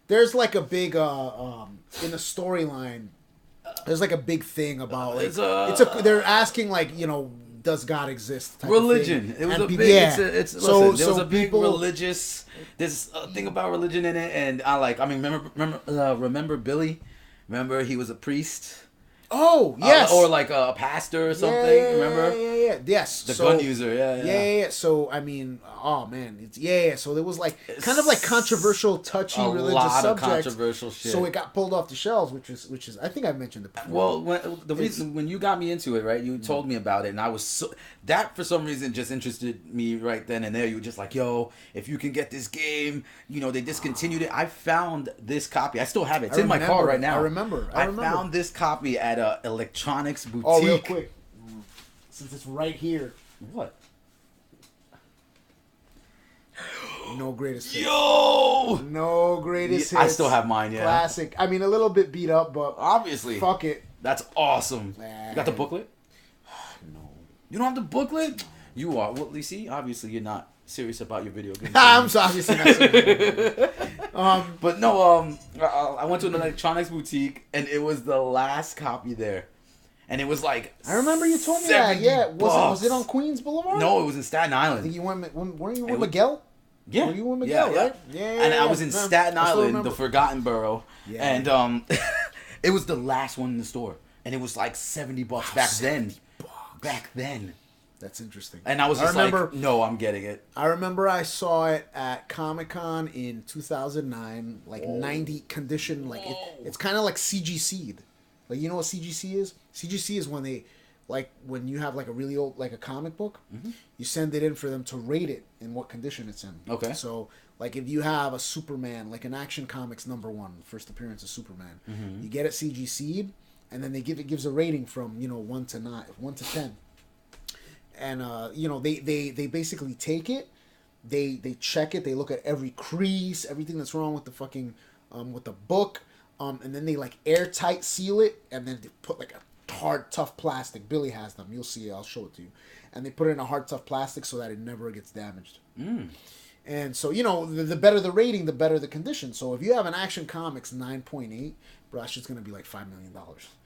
there's like a big in the storyline. There's like a big thing about like they're asking like does God exist? Type religion. Of thing. It was and a big. Yeah. There was a big religious. There's a thing about religion in it, and remember Billy. Remember he was a priest. Oh yes, or like a pastor or something. Remember? Yeah. Yes, the gun user. Yeah. So I mean, oh man, it's So there was like kind of like controversial, touchy religious subjects. Of controversial shit. So it got pulled off the shelves, which is I think I mentioned it before. Well, the reason when you got me into it, right? You told me about it, and I was that for some reason just interested me right then and there. You were just like, yo, if you can get this game, they discontinued it. I found this copy. I still have it. It's in my car right now. I remember. I found this copy at a electronics boutique. Oh, real quick, since it's right here. What? No greatest hits. Yo! No greatest hits. I still have mine, yeah. Classic. I mean, a little bit beat up, but obviously. Fuck it. That's awesome. You got the booklet? No. You don't have the booklet? You are. Well, you see, obviously you're not serious about your video games. I'm obviously not serious. But no, I went to an electronics boutique, and it was the last copy there. And it was like I remember you told me that. Yeah, was it on Queens Boulevard? No, it was in Staten Island. I think you went. Weren't you with Miguel? Yeah, were you with Miguel? Right? Yeah. And I was in Staten Island, the Forgotten Borough. Yeah. And it was the last one in the store, and it was like $70 back then. Back then. That's interesting. And I was just like, no, I'm getting it. I remember I saw it at Comic-Con in 2009, like 90 condition. Like it's kind of like CGC'd. Like, you know what CGC is? CGC is when they like when you have like a really old, like a comic book, you send it in for them to rate it in what condition it's in. Okay. So like if you have a Superman, like an Action Comics #1, first appearance of Superman, you get it CGC'd, and then gives a rating from 1 to 10, and they basically take it, they check it, they look at every crease, everything that's wrong with the fucking with the book, and then they like airtight seal it, and then they put like a hard tough plastic. Billy has them, you'll see it, I'll show it to you, and they put it in a hard tough plastic so that it never gets damaged. And so the better the rating, the better the condition. So if you have an Action Comics 9.8, bro, that shit's gonna be like $5 million.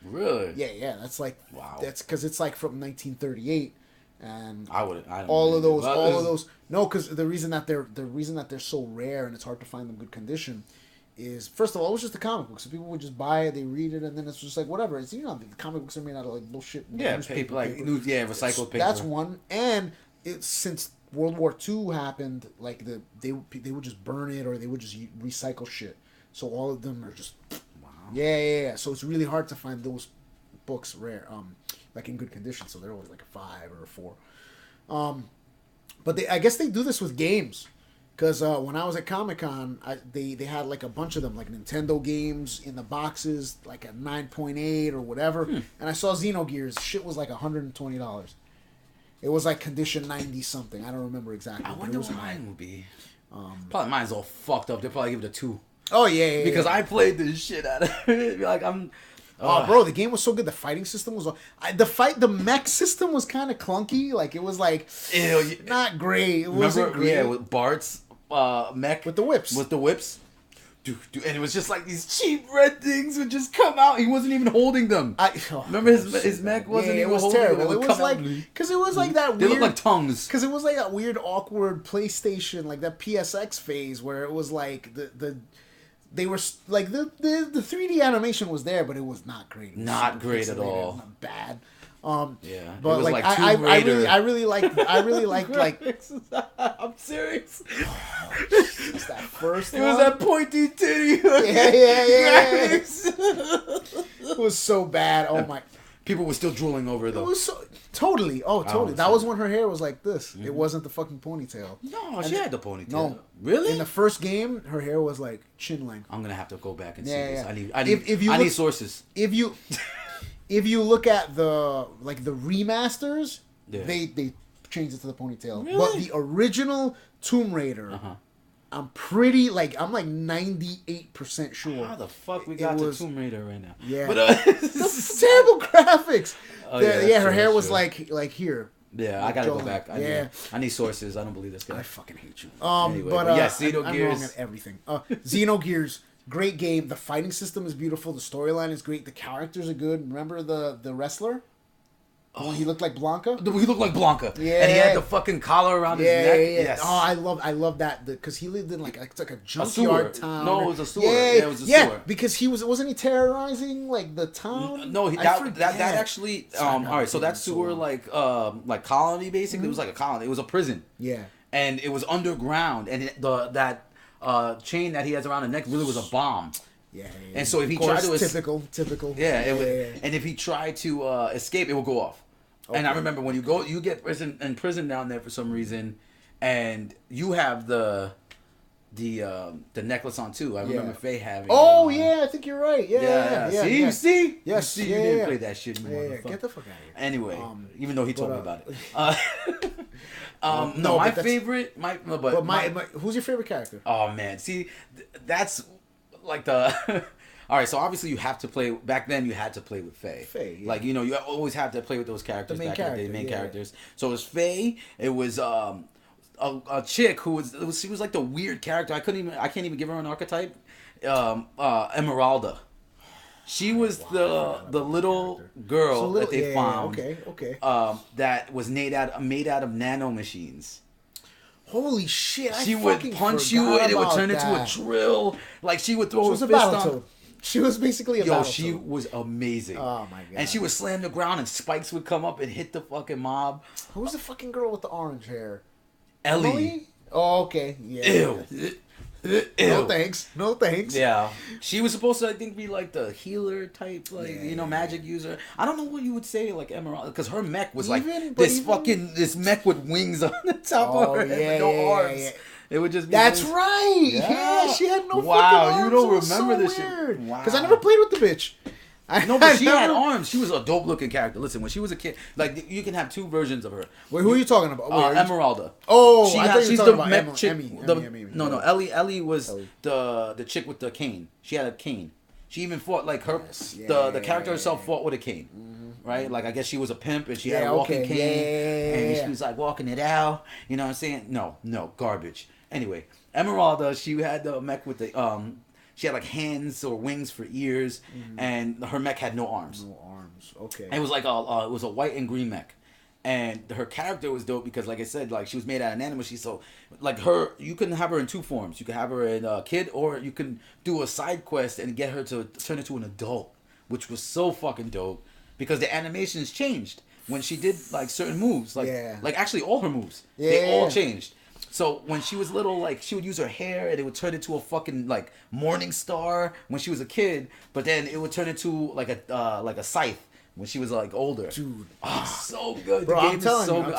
Really? Yeah, that's like, wow, that's because it's like from 1938, and I don't all of those no, because the reason that they're so rare and it's hard to find them good condition is, first of all, it was just a comic book, so people would just buy it, they read it, and then it's just like whatever. It's the comic books are made out of like bullshit. Yeah, paper, recycled paper. That's one, and it's since World War II happened, like they would just burn it or they would just recycle shit. So all of them are just yeah. So it's really hard to find those books rare, like in good condition. So they're always like a 5 or a 4. But I guess they do this with games. Because when I was at Comic-Con, they had like a bunch of them, like Nintendo games in the boxes, like a 9.8 or whatever. And I saw Xenogears. Shit was like $120. It was like condition 90 something. I don't remember exactly. I wonder what mine would be. Probably mine's all fucked up. They'll probably give it a 2. Oh yeah. Because I played the shit out of it. Like I'm. Oh, bro, the game was so good. The fighting system was the mech system was kind of clunky. Like it was like not great. It wasn't great. Yeah, with Bart's mech with the whips. Dude, and it was just like these cheap red things would just come out. He wasn't even holding them. Remember his mech wasn't even holding them. It was like, because it was like that weird. They looked like tongues. Because it was like that weird, awkward PlayStation, like that PSX phase where it was like they were like the 3D animation was there, but it was not great. Not great at all. Not bad. Yeah, but like I really liked like. I'm serious. It's that first one. It was that pointy titty. Yeah. It was so bad. Oh my. People were still drooling over it though. It was so totally. Oh, totally. That was when her hair was like this. It wasn't the fucking ponytail. No, she had the ponytail. No, really. In the first game, her hair was like chin length. I'm gonna have to go back and see this. I need sources. If you look at the remasters, they changed it to the ponytail. Really? But the original Tomb Raider, I'm like 98% sure. How the fuck we got to Tomb Raider right now? Yeah, but terrible graphics. Her hair was like here. Yeah, I gotta go back. I need sources. I don't believe this guy. I fucking hate you. Anyway, but Xenogears. I'm wrong at everything. Xenogears. Great game. The fighting system is beautiful. The storyline is great. The characters are good. Remember the wrestler? He looked like Blanca. He looked like Blanca. Yeah, and he had the fucking collar around his neck. Yeah. Yes. Oh, I love that because he lived in like a junkyard town. No, it was a sewer. It was a sewer. Because wasn't he terrorizing like the town? No, that actually. All right, so that sewer like colony basically. It was like a colony. It was a prison. Yeah. And it was underground, and that chain that he has around the neck really was a bomb. Yeah. And so if he tried to typical. Yeah. And if he tried to escape, it would go off. Okay. And I remember when you get in prison down there for some reason, and you have the necklace on too. I remember Faye having. Oh yeah, I think you're right. Yeah. See, you see. Yes. You didn't play that shit. Yeah. Get the fuck out of here. Anyway, even though he told me about it. My favorite. Who's your favorite character? Oh man, see, that's like the. All right, so obviously you have to play. Back then, you had to play with Faye. Yeah. Like you always have to play with those characters. In the main characters. So it was Faye. It was a chick who she was like the weird character. I can't even give her an archetype. Emeralda. She was the little girl that they found. Okay. That was made out of nano machines. Holy shit! She would punch you and it would turn into a drill. Like she would throw her fist on. She was basically a Battletoad. She was amazing. Oh my god! And she would slam the ground and spikes would come up and hit the fucking mob. Who was the fucking girl with the orange hair? Ellie. Oh, okay. Yeah. Ew. No thanks. No thanks. Yeah. She was supposed to, I think, be like the healer type, like, magic user. I don't know what you would say, like, Emerald, because her mech was this mech with wings on the top of her head, no arms. Yeah. It would just be That's right. Yeah, she had no fucking arms. You don't remember this shit. Wow. Because I never played with the bitch. No, but she had arms. She was a dope looking character. Listen, when she was a kid, like, you can have two versions of her. Wait, who are you talking about? Emeralda. Oh, she's the mech chick. No, Ellie was the chick with the cane. She had a cane. She even fought, like, her the character herself fought with a cane. Right? Like, I guess she was a pimp and she had a walking cane. And she was like walking it out. You know what I'm saying? No, garbage. Anyway, Emeralda, she had the mech with the she had like hands or wings for ears, and her mech had no arms. No arms. Okay. And it was like it was a white and green mech, and her character was dope because, like I said, like she was made out of animation. So, like her, you can have her in two forms. You can have her in a kid, or you can do a side quest and get her to turn into an adult, which was so fucking dope because the animations changed when she did like certain moves. Like actually all her moves, they all changed. So when she was little, like, she would use her hair and it would turn into a fucking, like, morning star when she was a kid. But then it would turn into, like a scythe when she was, like, older. Dude. Oh, so good. Bro, the game I'm telling is so you. good.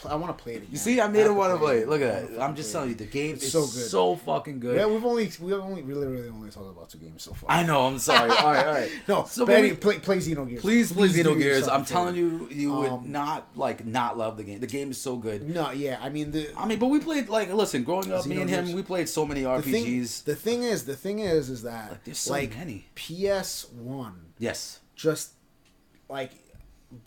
I want to play it again. You see, I made it want to play it. Look at that. I'm just telling you, the game is so good. So fucking good. Yeah, we literally only talked about 2 games so far. I know, I'm sorry. All right. No, so play Xenogears. Please play Xenogears. I'm telling you, you would not love the game. The game is so good. No, yeah, I mean, but we played, like, listen, growing up, me and him, we played so many RPGs. The thing is that, like, there's so many. PS1. Yes. Just, like,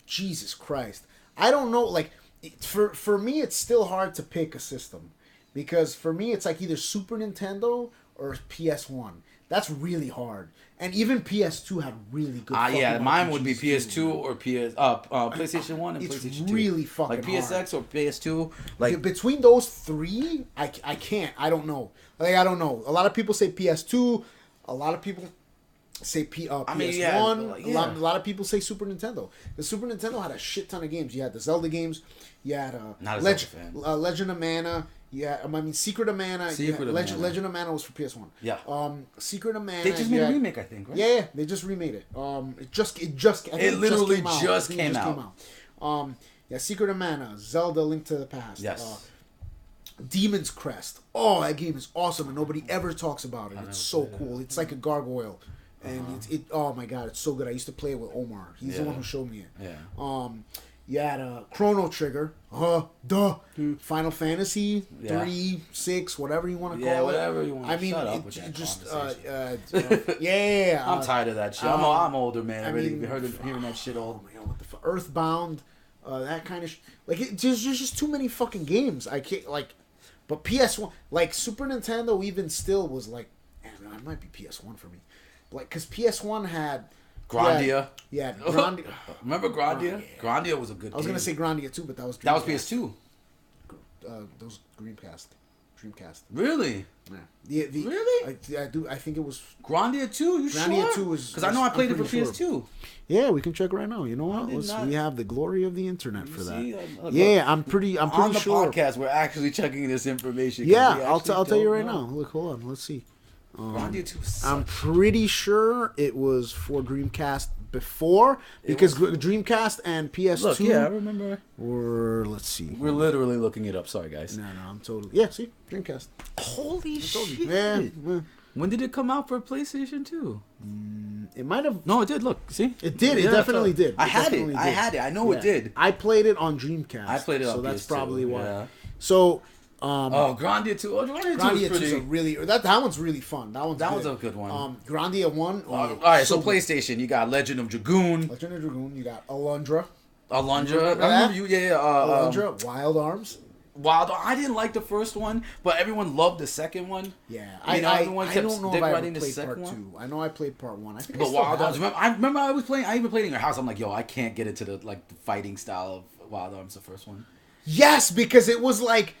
Jesus Christ. I don't know, like, for me, it's still hard to pick a system. Because for me, it's like either Super Nintendo or PS1. That's really hard. And even PS2 had really good mine would be PS2 too. Or PlayStation 1 and PlayStation 2. It's really fucking like PSX or PS2. Like, between those three, I can't. I don't know. Like, I don't know. A lot of people say PS2. A lot of people say PS1. A lot of people say Super Nintendo. The Super Nintendo had a shit ton of games. You had the Zelda games. You had Legend of Mana. Yeah, Secret of Mana. Legend of Mana was for PS1. Yeah. Secret of Mana. They just made a remake, I think, right? Yeah, they just remade it. It literally just came out. Secret of Mana, Zelda: Link to the Past. Yes. Demon's Crest. Oh, that game is awesome, and nobody ever talks about it. It's so cool. It's like a gargoyle, and oh my god, it's so good. I used to play it with Omar. He's the one who showed me it. Yeah. You had Chrono Trigger. Final Fantasy 3, 6, whatever you want to call it. Yeah, whatever you want. I mean, shut up with that just I'm tired of that shit. I'm older, man. I really hearing that shit all. Oh my god, what the fuck? Earthbound, that kind of there's just too many fucking games. I can't but PS1, like Super Nintendo, even still was like, man, it might be PS1 for me, like because PS1 had. Grandia. Yeah, Grandia. Remember Grandia? Grandia was a good game. I was going to say Grandia too, but that was PS2. Those Dreamcast. Really? Yeah. Really? I do. I think it was Grandia 2. You sure? Grandia 2 was because I know I played it for PS2. Yeah, we can check right now. You know what? We have the glory of the internet for that. I'm pretty sure. On the podcast, we're actually checking this information. Yeah, I'll tell you right now. Look, hold on. Let's see. Grandia 2 I'm pretty sure it was for Dreamcast before because Dreamcast and PS2. Look, yeah, I remember. Or let's see. We're literally looking it up. Sorry, guys. No, I'm totally. See, Dreamcast. Holy shit! Yeah. When did it come out for PlayStation 2? It might have. No, it did. Look, see, it did. It definitely did. I had it. I know it did. I played it on Dreamcast. I played it on PS2. So that's probably why. Yeah. So. Grandia 2. Grandia 2 is a really that one's really fun. That one's a good one. Grandia 1. All right, so PlayStation, you got Legend of Dragoon. You got Alundra. I remember you. Yeah. Alundra. Wild Arms. I didn't like the first one, but everyone loved the second one. Yeah, everyone kept don't know if I the played second part one. 2. I know I played part 1. I think. But Wild Arms. I remember I was playing. I even played in your house. I'm like, yo, I can't get into the fighting style of Wild Arms, the first one. Yes, because they were like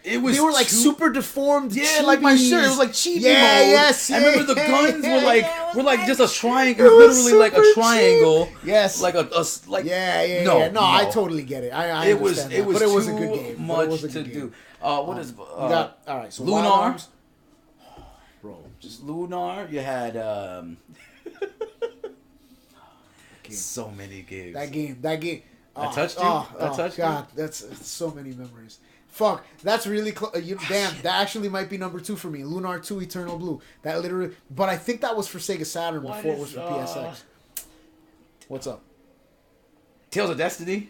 super deformed. Yeah, chibis. Like my shirt, it was like chibi mode. Yes, I remember the guns were like just a triangle. It was literally like a triangle. Cheap. Yes, like a No, I totally get it. I understand that. But it was a good game. Much to do. What is all right? So Lunar? Wild Arms. bro. Just Lunar. You had so many games. That game. I touched you. I touched you. God, that's so many memories. Fuck, that's really close. Damn, that actually might be number 2 for me. Lunar 2, Eternal Blue. That literally, but I think that was for Sega Saturn before it was for PSX. What's up? Tales of Destiny.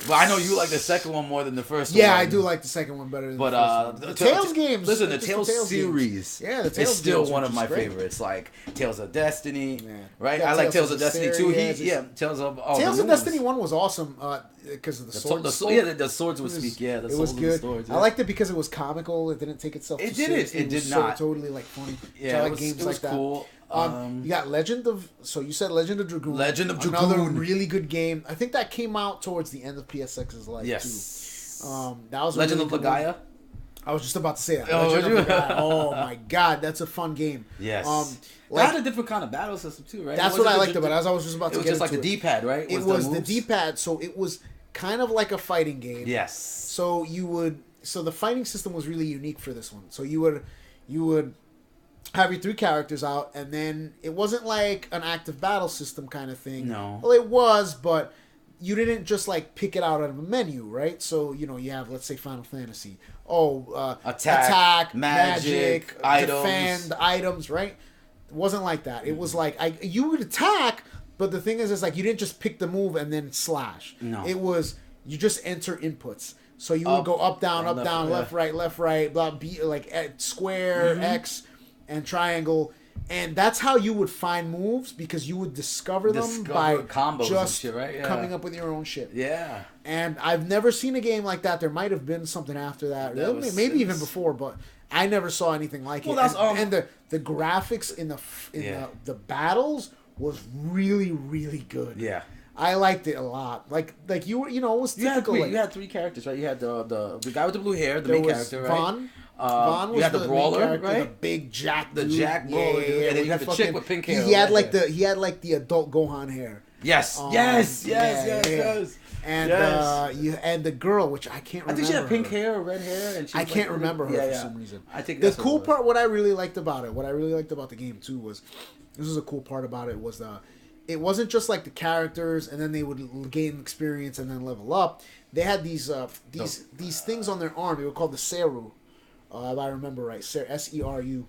Well, I know you like the second one more than the first one. Yeah, I do like the second one better than the first one. The Tales games. Listen, the Tales series. Games. Yeah, the Tales is still games one of my great. favorites. Like Tales of Destiny, right? Yeah, I like Tales of Destiny too. Tales of Destiny 1 was awesome because of the swords. The swords would speak. Yeah, it was good. Swords, I liked it because it was comical. It didn't take itself too seriously. It did not. Totally like funny. Yeah, I like games like that. Cool. You got Legend of Dragoon. Legend of Dragoon. Another really good game. I think that came out towards the end of PSX's life too. That was Legend really of Legaia. I was just about to say that. Oh my god, that's a fun game. Yes. That had a different kind of battle system too, right? That's what I liked about it. As I was just about to get into it. It was just like the D-pad, right? It was the D-pad, so it was kind of like a fighting game. Yes. So the fighting system was really unique for this one. So you would have your 3 characters out, and then it wasn't like an active battle system kind of thing. No. Well, it was, but you didn't just like pick it out of a menu, right? So you have, let's say, Final Fantasy. Attack, magic, items. Defend, items, right? It wasn't like that. It was like you would attack, but the thing is like you didn't just pick the move and then slash. No. It was you just enter inputs. So you would go up, down, left, right, blah, B, like square, X, and triangle, and that's how you would find moves because you would discover them by combos just and shit, right? coming up with your own shit. Yeah. And I've never seen a game like that. There might have been something after that, maybe even before, but I never saw anything like it. And the graphics in the battles was really, really good. Yeah. I liked it a lot. Like you were, it was typical. You had 3 characters, right? You had the guy with the blue hair, the main character, right? Vaughn was the brawler, right? The big Jack, the Jack brawler, and then you had the chick with pink hair. He had like the adult Gohan hair. Yes, yes. And and the girl, which I can't remember. I think she had pink hair or red hair, and I can't remember her for some reason. I think the cool part, what I really liked about the game too was, this is a cool part about it was it wasn't just like the characters and then they would gain experience and then level up. They had these things on their arm. They were called the Seru. If I remember right, Seru,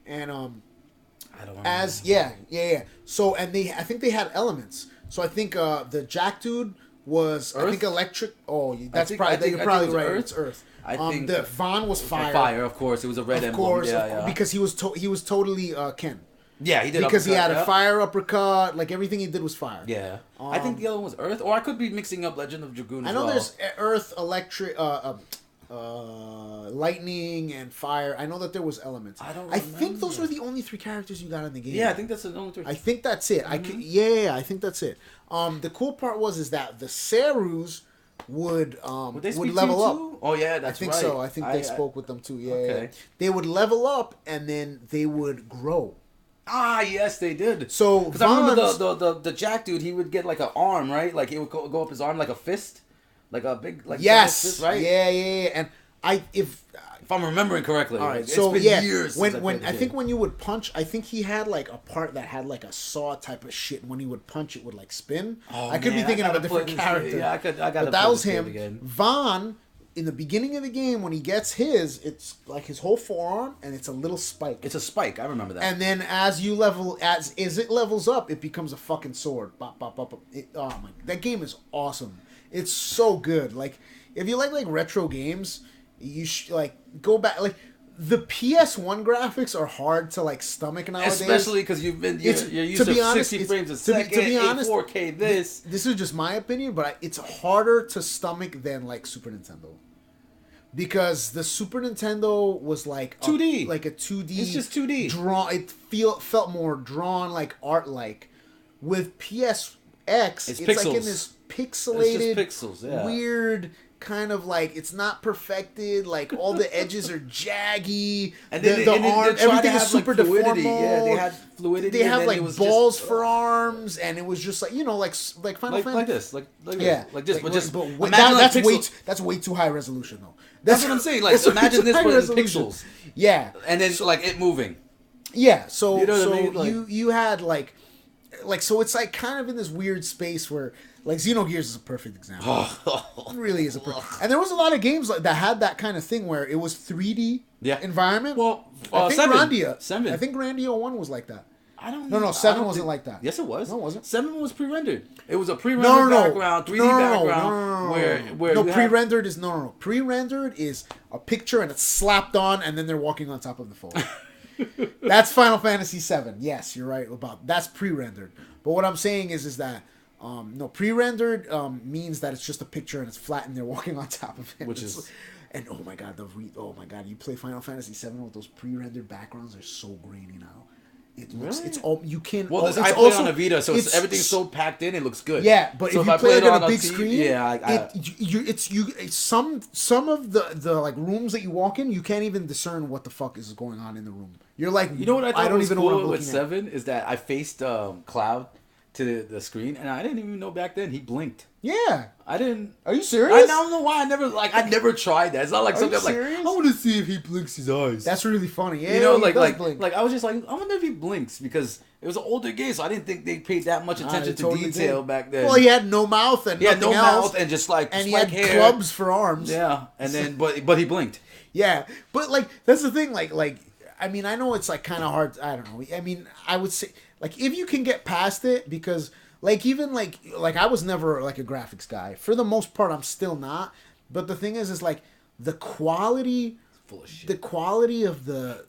and I don't remember. So I think they had elements. So I think the Jack dude was Earth? I think electric. Oh, you're probably right. Earth? It's Earth. I think the Vaughn was fire. Fire, of course. It was a red emblem. Of course, because he was totally Ken. Yeah, he did. Because he had a fire uppercut. Like everything he did was fire. Yeah, I think the other one was Earth, or I could be mixing up Legend of Dragoon. I know there's Earth, electric, lightning, and fire. I know that there was elements. I think those were the only 3 characters you got in the game. Yeah, I think that's the only 3. I think that's it. Mm-hmm. I think that's it. The cool part is that the Serus would level up. Too? Oh yeah, that's right. I think so. I think they spoke with them too. Yeah. They would level up and then they would grow. Ah, yes, they did. So, because I remember the Jack dude, he would get like an arm, right? Like he would go up his arm like a fist, like a big fist, right? Yeah. And if I'm remembering correctly, all right. It's so been years when I think when you would punch, I think he had like a part that had like a saw type of shit. When he would punch, it would like spin. Oh, I could be thinking of a different character. Yeah, I got. But that was him. Again. Vaughn. In the beginning of the game, when he gets it's like his whole forearm, and it's a little spike. It's a spike. I remember that. And then as it levels up, it becomes a fucking sword. Bop, bop, bop, bop. That game is awesome. It's so good. Like if you like retro games, you should go back. Like the PS1 graphics are hard to stomach nowadays, especially because you're used to 60 frames a second. To be honest, 4K. This is just my opinion, but it's harder to stomach than Super Nintendo. Because the Super Nintendo was 2D, like a 2D. It's just 2D. It felt more drawn, art-like. With PSX, it's pixels. like in this pixelated, it's just pixels, weird kind of it's not perfected. All the edges are jaggy. And the arm, everything is super deformed. Yeah, they had fluidity. They have balls for arms, and it was just like Final Fantasy, like this, like this. But that's way too high resolution though. That's what I'm saying. Imagine this with pixels. Yeah, and then it moving. Yeah, so You know what I mean? Like, you had like so it's like kind of in this weird space where like Xenogears is a perfect example. It really is and there was a lot of games that had that kind of thing where it was 3D environment. Well, I think Grandia. Seven. I think Grandia 1 was like that. I don't know. No, 7 wasn't like that. Yes, it was. No, it wasn't. 7 was pre-rendered. It was a pre-rendered background, 3D background. Where pre-rendered is no. Pre-rendered is a picture and it's slapped on, and then they're walking on top of the phone. That's Final Fantasy VII. Yes, you're right about that's pre-rendered. But what I'm saying is that no, pre-rendered means that it's just a picture and it's flat and they're walking on top of it. Which is. And oh my god, you play Final Fantasy VII with those pre-rendered backgrounds. They're so grainy now. It looks. Really? It's all you can. Well, I play it on a Vita, so everything's so packed in. It looks good. Yeah, but so if you play it on a big screen, some of the like rooms that you walk in, you can't even discern what the fuck is going on in the room. You're like, you know what I thought don't was even cool know what I'm with looking 7 is that I faced Cloud to the screen, and I didn't even know back then he blinked. Yeah, I didn't. Are you serious? I don't know why I never tried that. It's not like something I'm like, I want to see if he blinks his eyes. That's really funny. Yeah, you know, like I was just like, I wonder if he blinks because it was an older game, so I didn't think they paid that much attention to detail back then. Well, he had no mouth and nothing else, and just like and just he like had hair. clubs for arms. Yeah, and then but he blinked. Yeah, but like that's the thing. Like I mean, I know it's like kind of hard. I don't know. I mean, I would say like if you can get past it because. Like even like I was never like a graphics guy. For the most part, I'm still not. But the thing is like the quality, full of shit. The quality of the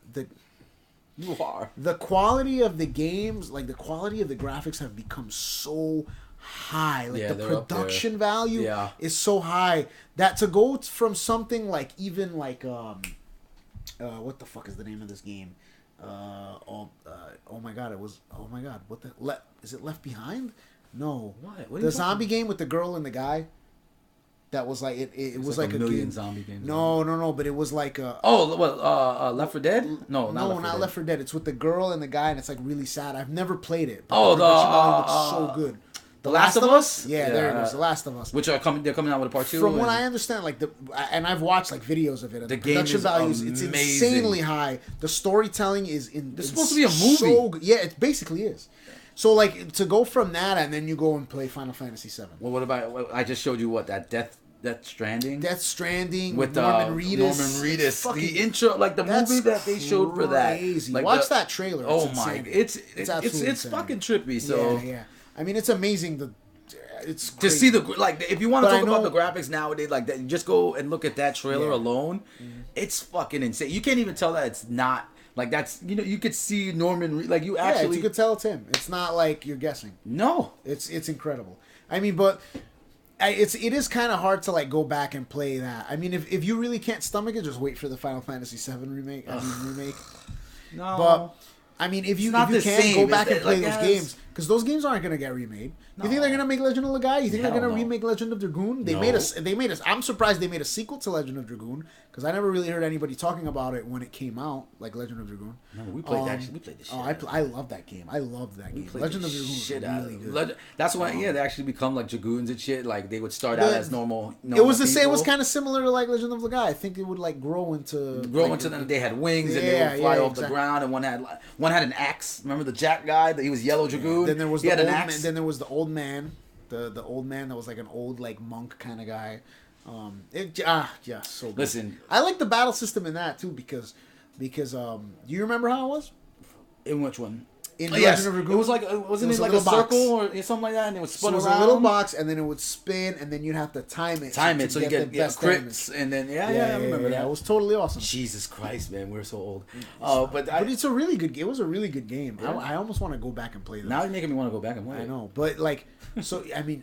you are the quality of the games, like the quality of the graphics have become so high. Like the production value is so high that to go from something like even like what the fuck is the name of this game? Oh my god! What the is it Left Behind? No. What the zombie game with the girl and the guy. That was like it was like a million game. zombie games. No, but it was like Left 4 Dead? No, not Left 4 Dead. It's with the girl and the guy, and it's like really sad. I've never played it. But the looks so good. The Last of Us? Yeah, there it is. The Last of Us. Which they're coming out with a part 2. From what I understand, like and I've watched like videos of it. The production values, it's insanely high. The storytelling is It's supposed to be a movie. So yeah, it basically is. So like to go from that and then you go and play Final Fantasy VII. Well, what about I just showed you that Death Stranding? Death Stranding with Norman Reedus. The intro, like the movie that they showed for that. Like watch that trailer. It's it's fucking trippy. So yeah. I mean, it's amazing. It's to see if you want to talk about the graphics nowadays, like that, you just go and look at that trailer alone. Mm-hmm. It's fucking insane. You can't even tell that it's not like that's you could see Norman like you actually you could tell it's him. It's not like you're guessing. No, it's incredible. I mean, but it is kind of hard to like go back and play that. I mean, if you really can't stomach it, just wait for the Final Fantasy VII remake. No, but. I mean, if you can go back and play those games, because those games aren't gonna get remade. No. You think they're gonna make Legend of Legai? You think they're gonna remake Legend of Dragoon? They made us. I'm surprised they made a sequel to Legend of Dragoon because I never really heard anybody talking about it when it came out, like Legend of Dragoon. No, we played that. We played this shit. I love that game. I loved that game. Legend of Dragoon was really good. That's why they actually become like Dragoons and shit. Like they would start out as normal. It was the same. It was kind of similar to like Legend of Legai. I think it would like grow into. Them. They had wings and they would fly off the ground, and one had an axe. Remember the Jack guy? He was Yellow Dragoon. Then there was the old man. Then there was the old man. The old man that was like an old like monk kind of guy. So good. Listen, I like the battle system in that too because do you remember how it was? In which one? In Legend of Dragoon, it was like wasn't it like a circle or something like that, and it would spin around. It was a little box, and then it would spin, and then you'd have to time it. So you get crits, and then I remember that. It was totally awesome. Jesus Christ, man, we're so old. But it's a really good. It was a really good game. Yeah. I almost want to go back and play that. Now you're making me want to go back and play. I know, but like, so I mean.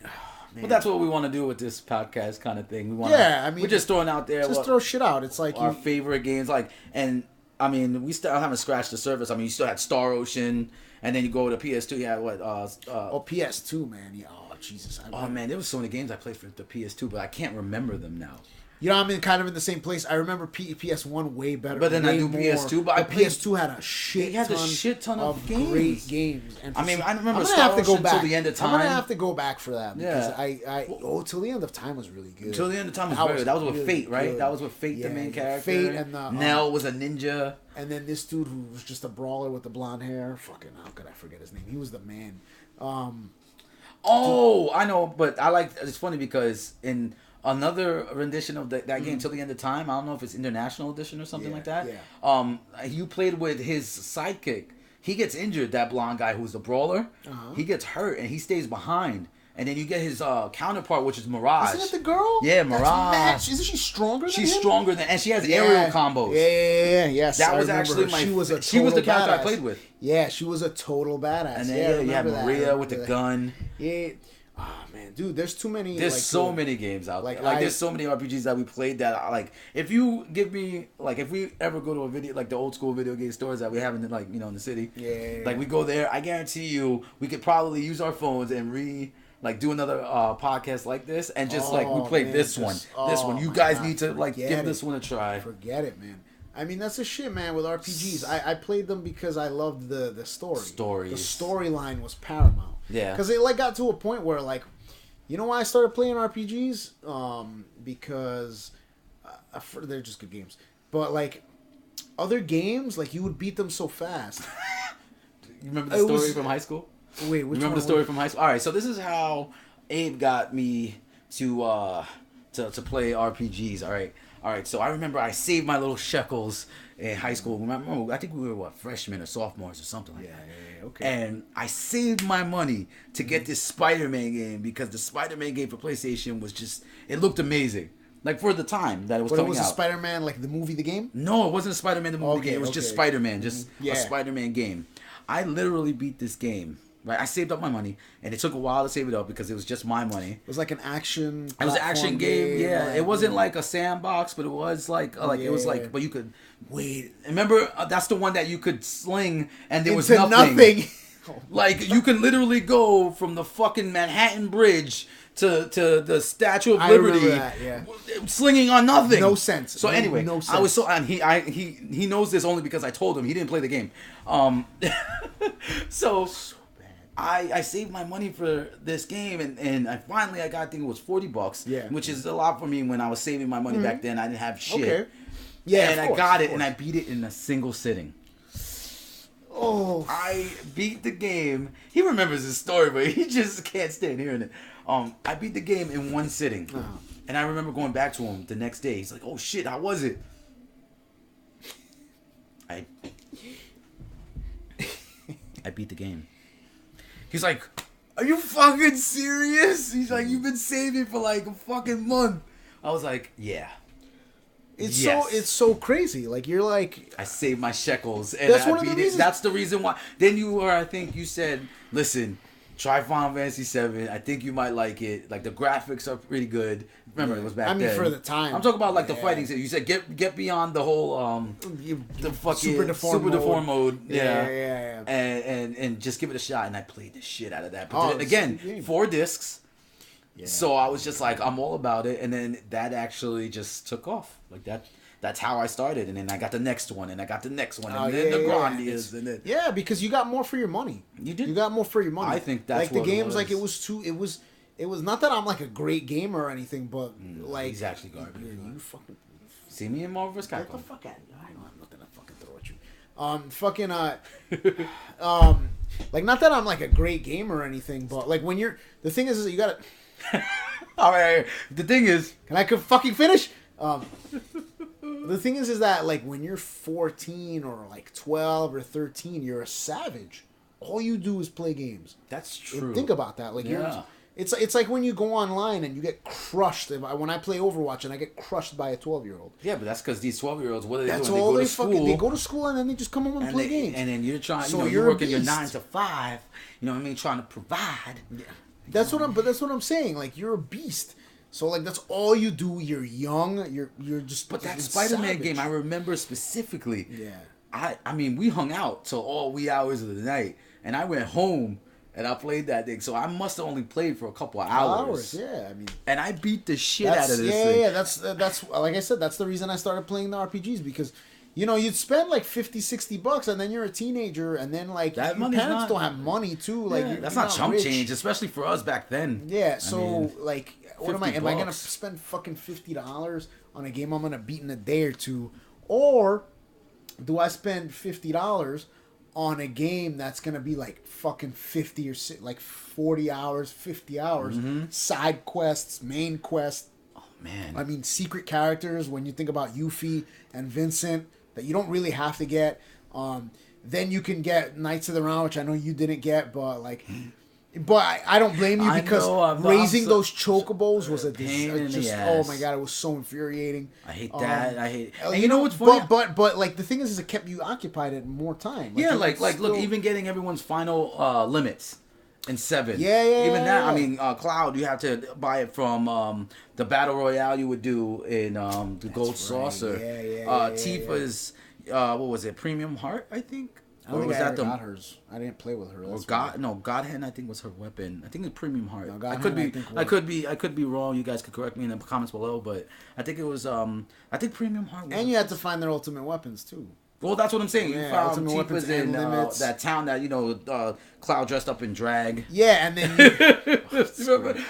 Man. But that's what we want to do with this podcast kind of thing. We want we're just throwing out there. Just throw shit out. It's like our favorite games, and I mean, we still haven't scratched the surface. I mean, you still had Star Ocean, and then you go to PS2. You had what? PS2, man. Yeah. Oh Jesus. Man, there was so many games I played for the PS2, but I can't remember them now. You know, I'm kind of in the same place. I remember PS1 way better. But then I do PS2. But PS2 had a shit ton of games. Great games. And I remember Star Ocean Till the End of Time. I'm gonna have to go back for that because Till the End of Time was really good. Till the End of Time was very good. That was with really Fate, right? Good. That was with Fate, the main character. Fate and Nell was a ninja. And then this dude who was just a brawler with the blonde hair. Fucking how could I forget his name? He was the man. I know, but I like. It's funny because in another rendition of that game, Till the End of Time. I don't know if it's international edition or something like that. Yeah. You played with his sidekick. He gets injured. That blonde guy who's the brawler. He gets hurt and he stays behind. And then you get his counterpart, which is Mirage. Isn't it the girl? Yeah, Mirage. Isn't she stronger? She's stronger than, and she has aerial combos. Yes. That was actually she was the character I played with. Yeah, she was a total badass. And then you have Maria with the gun. Yeah. Oh man, dude, there's too many. There's so many games out there. Like there's so many RPGs that we played that if you give me if we ever go to a video the old school video game stores that we have in in the city. Yeah. We go there, I guarantee you we could probably use our phones and do another podcast like this and just we played this one. You guys need to give this one a try. Forget it, man. I mean, that's the shit, man, with RPGs. I played them because I loved the story. Stories. The storyline was paramount. Yeah. Because it got to a point where you know why I started playing RPGs? Because they're just good games. But other games, you would beat them so fast. You remember the story from high school? Wait, which remember the story from high school? All right, so this is how Abe got me to play RPGs. All right. So I remember I saved my little shekels in high school. Remember, I think we were freshmen or sophomores or something like that. Yeah, okay. And I saved my money to get this Spider-Man game because the Spider-Man game for PlayStation was it looked amazing. For the time that it was coming out. But it was a Spider-Man, the movie, the game? No, it wasn't a Spider-Man, the movie, the game. It was just Spider-Man, a Spider-Man game. I literally beat this game. Right, I saved up my money, and it took a while to save it up because it was just my money. It was an action. It was an action game. Yeah, it wasn't a sandbox, but it was but you could wait. Remember, that's the one that you could sling, and there was nothing. You could literally go from the fucking Manhattan Bridge to the Statue of Liberty, slinging on nothing. No sense. So anyway, no sense. I was and he knows this only because I told him. He didn't play the game. So. I saved my money for this game and I finally got, I think it was $40, which is a lot for me when I was saving my money back then. I didn't have shit. Okay. Yeah, and I got it and I beat it in a single sitting. Oh. I beat the game. He remembers his story, but he just can't stand hearing it. I beat the game in one sitting. And I remember going back to him the next day. He's like, "Oh shit, how was it?" I beat the game. He's like, "Are you fucking serious?" He's like, "You've been saving for a fucking month." I was like, "Yeah." It's so crazy. You're I saved my shekels and I beat it. That's the reason why. Then I think you said, "Listen, try Final Fantasy VII. I think you might like it. The graphics are pretty good." Remember, it was back then. For the time. I'm talking about the fighting. You said get beyond the whole the fucking super deform mode. Yeah. And just give it a shot. And I played the shit out of that. But then, again, 4 discs. Yeah. So I was just I'm all about it. And then that actually just took off. That's how I started, and then I got the next one, and I got the next one, and then the Grandias, and then because you got more for your money. You did. You got more for your money. I think that's the games. It was not that I'm a great gamer or anything, but he's actually garbage. You fucking see me in Marvel vs. Capcom. Get the fuck out of here! I don't have nothing to fucking throw at you. Not that I'm a great gamer or anything, but when you're the thing is you gotta. All right. The thing is, can I fucking finish? The thing is that when you're 14 or 12 or 13, you're a savage. All you do is play games. That's true. Think about that. It's like when you go online and you get crushed. When I play Overwatch and I get crushed by a 12-year-old. Yeah, but that's because these 12-year-olds, what do they do? That's all they fucking. They go to school and then they just come home and play games. And then you're trying. So you're working your 9 to 5. You know what I mean? Trying to provide. Yeah. That's what I'm saying. You're a beast. So that's all you do. You're young. You're just. But that Spider-Man game, I remember specifically. Yeah. I mean, we hung out till all wee hours of the night, and I went home and I played that thing. So I must have only played for a couple of hours. Yeah, I mean, and I beat the shit out of this thing. Yeah. That's like I said. That's the reason I started playing the RPGs because. You'd spend like $50-$60 and then you're a teenager and then like your parents don't have money too. Like that's not chump change, especially for us back then. Yeah, so like what am I gonna spend fucking $50 on a game I'm gonna beat in a day or two? Or do I spend $50 on a game that's gonna be like fucking 50 or like 40 hours, 50 hours, side quests, main quest. Oh man. I mean secret characters when you think about Yuffie and Vincent. That you don't really have to get. Then you can get Knights of the Round, which I know you didn't get, but like, I don't blame you because raising those chocobos was a pain. Oh my god, it was so infuriating. I hate that. I hate. And you know what's funny? But like the thing is it kept you occupied at more time. Like, look, even getting everyone's final limits. In 7. Yeah. Even that, I mean, Cloud, you have to buy it from the Battle Royale you would do in the Gold Saucer. Tifa's, what was it, Premium Heart, I think? I don't think I ever got hers. I didn't play with her. Godhand, I think was her weapon. I think it's Premium Heart. No, I could be wrong. You guys could correct me in the comments below, but I think it was, I think Premium Heart was. And you had to find their ultimate weapons, too. Well, that's what I'm saying. You found Tifa's in that town that, Cloud dressed up in drag. Yeah, and then...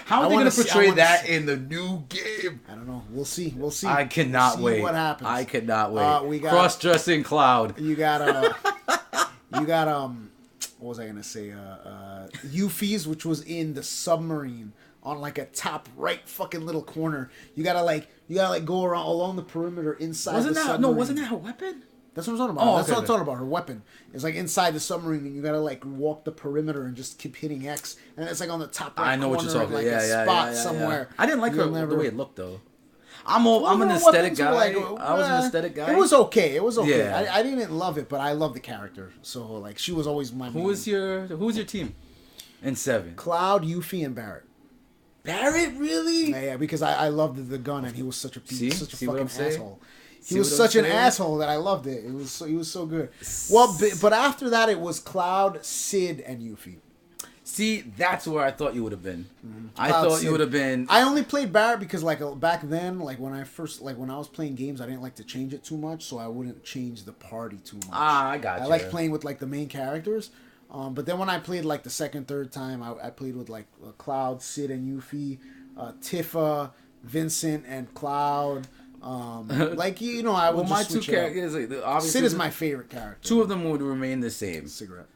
How are they going to portray that in the new game? I don't know. We'll see. I cannot wait. What happens. I cannot wait. Cross-dressing Cloud. You got, what was I going to say? Yuffie's, which was in the submarine. On like a top right fucking little corner. You gotta go around along the perimeter inside the submarine. No, wasn't that her weapon? That's what I'm talking about. That's what I'm talking about. Her weapon. It's like inside the submarine, and you gotta like walk the perimeter and just keep hitting X, and it's like on the top right corner, what you're talking about. A spot somewhere. I didn't like the way it looked though. I'm an aesthetic guy. I was an aesthetic guy. It was okay. Yeah. I didn't love it, but I love the character. So like she was always my. Who's your team in 7? Cloud, Yuffie, and Barrett. Barrett, really? Yeah, because I loved the gun, and he was such a fucking asshole. He was such an asshole that I loved it. He was so good. Well, but after that, it was Cloud, Sid, and Yuffie. See, that's where I thought you would have been. I thought you would have been. I only played Barrett because like back then, like when I was playing games, I didn't like to change it too much, so I wouldn't change the party too much. I got you. I like playing with like the main characters. But then when I played like the second, third time, I played with like Cloud, Sid, and Yuffie, Tifa, Vincent, and Cloud. Like I would. Well, my two characters, obviously, Sid is my favorite character. 2 of them would remain the same. Cigarette,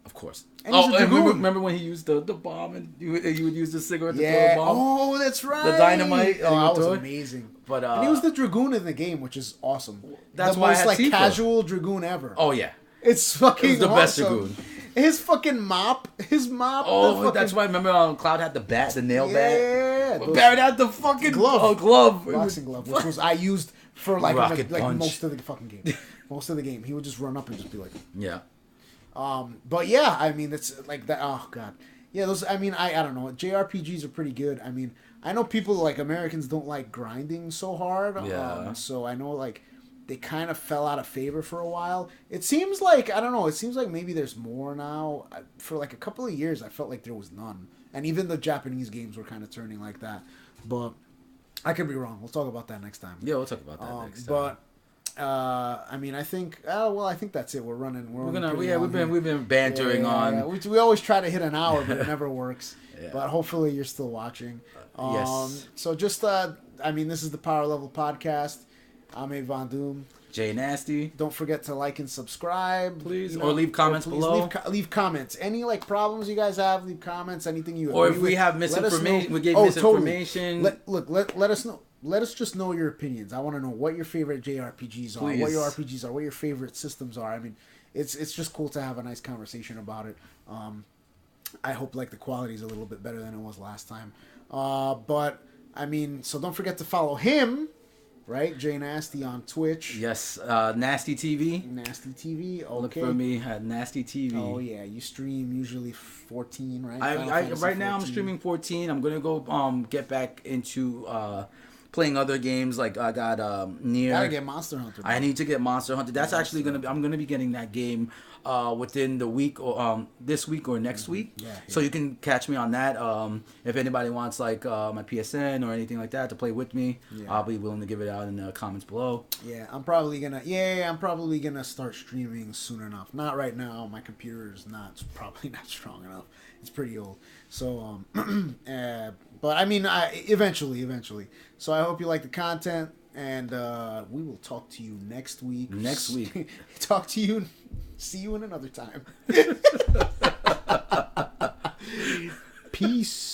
of course. And remember when he used the bomb and you would use the cigarette to throw a bomb? Oh, that's right. The dynamite. Oh, that was amazing. But and he was the dragoon in the game, which is awesome. That's the why most like casual dragoon ever. Oh yeah, it's fucking. It was the best dragoon. His fucking mop. Oh, that's why I remember Cloud had the nail bat. Yeah. Barrett had the fucking glove. Boxing glove, which was I used for like most of the fucking game. Most of the game. He would just run up and just be like... Yeah. But yeah, I mean, it's like that. Oh, God. Yeah, those, I mean, I don't know. JRPGs are pretty good. I mean, I know people like Americans don't like grinding so hard. Yeah. So I know like... They kind of fell out of favor for a while. It seems like, I don't know, it seems like maybe there's more now. For like a couple of years, I felt like there was none. And even the Japanese games were kind of turning like that. But I could be wrong. We'll talk about that next time. Yeah, we'll talk about that next time. But, I mean, I think that's it. We're running. We've been bantering on. Yeah. We always try to hit an hour, but it never works. Yeah. But hopefully you're still watching. Yes. So just, I mean, this is the PowerLevel podcast. I'm A. Von Doom. Jay Nasty. Don't forget to like and subscribe. Please. Or leave comments below. Leave comments. Any like problems you guys have, leave comments. Anything you Or if we have misinformation, we gave misinformation. Totally. Let us know. Let us just know your opinions. I want to know what your favorite JRPGs are, what your RPGs are, what your favorite systems are. I mean, it's just cool to have a nice conversation about it. I hope like the quality is a little bit better than it was last time. But I mean, so don't forget to follow him. Right, Jay Nasty on Twitch. Yes, Nasty TV. Nasty TV. Okay. Look for me at Nasty TV. Oh yeah, you stream usually 14, right? Right now I'm streaming 14. I'm gonna go get back into playing other games. Like I got Nier. Gotta get Monster Hunter. Bro. I need to get Monster Hunter. That's actually I'm gonna be getting that game within the week or this week or next week. Yeah. So you can catch me on that. If anybody wants like my PSN or anything like that to play with me, I'll be willing to give it out in the comments below. Yeah, I'm probably gonna start streaming soon enough. Not right now. My computer is probably not strong enough. It's pretty old. So but I mean, eventually. So I hope you like the content, and we will talk to you next week. Talk to you. See you in another time. Peace.